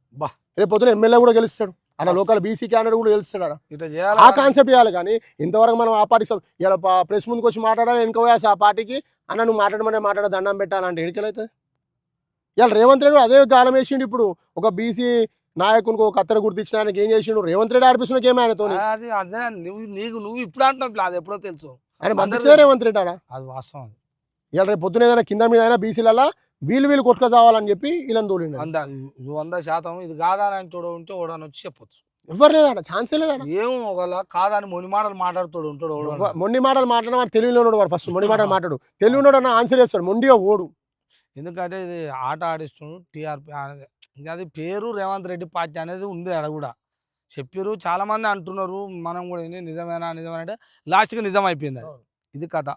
రేపు పొద్దున ఎమ్మెల్యే కూడా గెలుస్తాడు అలా లోకల్ బీసీ క్యాండిడేట్ కూడా గెలుస్తాడు ఆ కాన్సెప్ట్ చేయాలి కానీ ఇంతవరకు మనం ఆ పార్టీ ఇలా ప్రెస్ ముందుకు వచ్చి మాట్లాడాలి వెనుక ఆ పార్టీకి అన్న నువ్వు మాట్లాడ దండం పెట్టాలంటే ఎడికెళ్ళైతుంది ఇవాళ రేవంత్ రెడ్డి అదే గాలం వేసిండు ఇప్పుడు ఒక బీసీ నాయకునికి ఒక కత్తెర గుర్తించిన ఆయనకి ఏం చేసిండు రేవంత్ రెడ్డి ఆడిపిస్తున్నా ఏమి ఆయనతో నువ్వు ఇప్పుడు అంటున్నావు అది ఎప్పుడో తెలుసు ఆయన మంచిదే రేవంత్ రెడ్డి ఆడ అది వాస్తవం ఇవాళ రేపు పొద్దున ఏదైనా కింద మీద అయినా బీసీలలో వీళ్ళు కొట్టుకు చావాలని చెప్పి వీళ్ళని తోలిండు 100% ఇది కాదని అంటూ ఉంటే ఓడని వచ్చి చెప్పొచ్చు ఎవరు లేదాడ ఛాన్సే లేదాడ ఏమో ఒకవేళ కాదని మొండి మాటలు మాట్లాడుతాడు ఉంటాడు మొండి మాటలు మాట్లాడడం తెలివిలో ఉన్నాడు వాడు ఫస్ట్ మొండి మాటలు మాట్లాడు తెలివి ఉన్నాడు అన్న ఆన్సర్ చేస్తాడు మొండిగా ఓడు ఎందుకంటే ఇది ఆట ఆడిస్తున్నాడు టీఆర్పీ అనేది ఇంకా అది పేరు రేవంత్ రెడ్డి పార్టీ అనేది ఉంది అక్కడ కూడా చెప్పారు చాలా మంది అంటున్నారు మనం కూడా నిజమేనా అంటే లాస్ట్కి నిజం అయిపోయింది అది ఇది కథ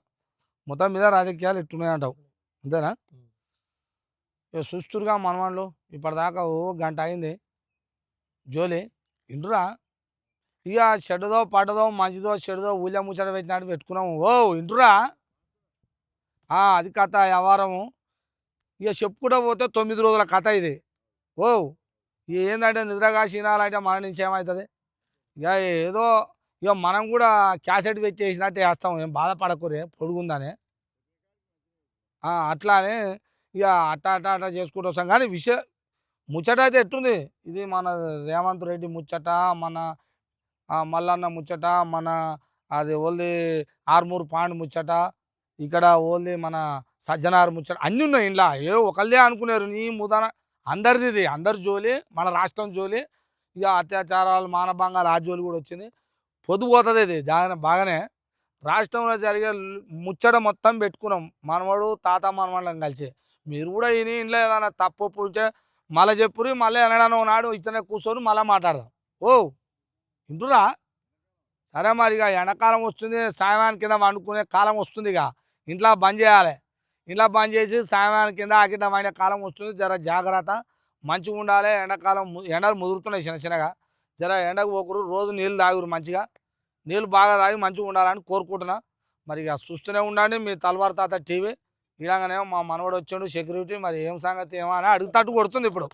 మొత్తం మీద రాజకీయాలు ఎట్టున్నాయంటావు అంతేనా ఇక చూస్తురుగా మనవాళ్ళు ఇప్పటిదాకా ఓ గంట అయింది జోలి ఇంటురా ఇక చెడుదో పడ్డదో మంచిదో చెడుదో ఊళ్ళో ముచ్చట పెట్టినట్టు పెట్టుకున్నాము ఓ ఇంటురా అది కథ వ్యవహారము ఇక చెప్పుకుంటూ పోతే 9 రోజుల కథ ఇది ఓ ఏంటంటే నిద్రగా తినాలంటే మన నుంచి ఏమవుతుంది ఇక ఏదో ఇక మనం కూడా క్యాసెట్ పెట్టేసినట్టు వేస్తాం ఏం బాధపడకూరే పొడుగుందని అట్లానే ఇక అట్టా చేసుకుంటూ వస్తాం. కానీ ముచ్చట అయితే ఎట్టుంది, ఇది మన రేవంత్ రెడ్డి ముచ్చట, మన మల్లన్న ముచ్చట, మన అది ఓన్లీ ఆర్మూర్ పాండ్ ముచ్చట, ఇక్కడ ఓన్లీ మన సజ్జనార్ ముచ్చట అన్నీ ఉన్నాయి ఇంట్లో. ఒకళ్ళే అనుకున్నారు నీ ముదాన, అందరిది ఇది, అందరి జోలి, మన రాష్ట్రం జోలి. ఇక అత్యాచారాలు మానభంగాలు ఆ జోలి కూడా వచ్చింది. పొద్దుపోతుంది ఇది బాగానే. రాష్ట్రంలో జరిగే ముచ్చట మొత్తం పెట్టుకున్నాం మనవాడు తాత మనవాళ్ళం కలిసి. మీరు కూడా ఇంట్లో ఏదైనా తప్పు ఉంటే మళ్ళీ చెప్పురి, మళ్ళీ అనడానో నాడు ఇతనే కూర్చొని మళ్ళీ మాట్లాడదాం. ఓ ఇంటురా సరే. మరి ఇక ఎండాకాలం వస్తుంది, సాయమాన్ కింద వండుకునే కాలం వస్తుంది. ఇక ఇంట్లో బంద్ చేయాలి. ఇంట్లో బంద్ చేసి సాయమాన్ కింద ఆకిట వండే కాలం వస్తుంది. జర జాగ్రత్త, మంచిగా ఉండాలి. ఎండాకాలం ఎండలు ముదురుతున్నాయి చిన్నగా. జర ఎండకు ఒకరు రోజు నీళ్ళు తాగురు, మంచిగా నీళ్ళు బాగా తాగి మంచిగా ఉండాలని కోరుకుంటున్నా. మరి ఇక చూస్తూనే ఉండండి మీ తల్వార్ తాత టీవీ. ఇలాగనే మా మనవడు వచ్చాడు సెక్యూరిటీ, మరి ఏం సంగతి ఏమో అని అడుగుతట్టు కొడుతుంది ఇప్పుడు.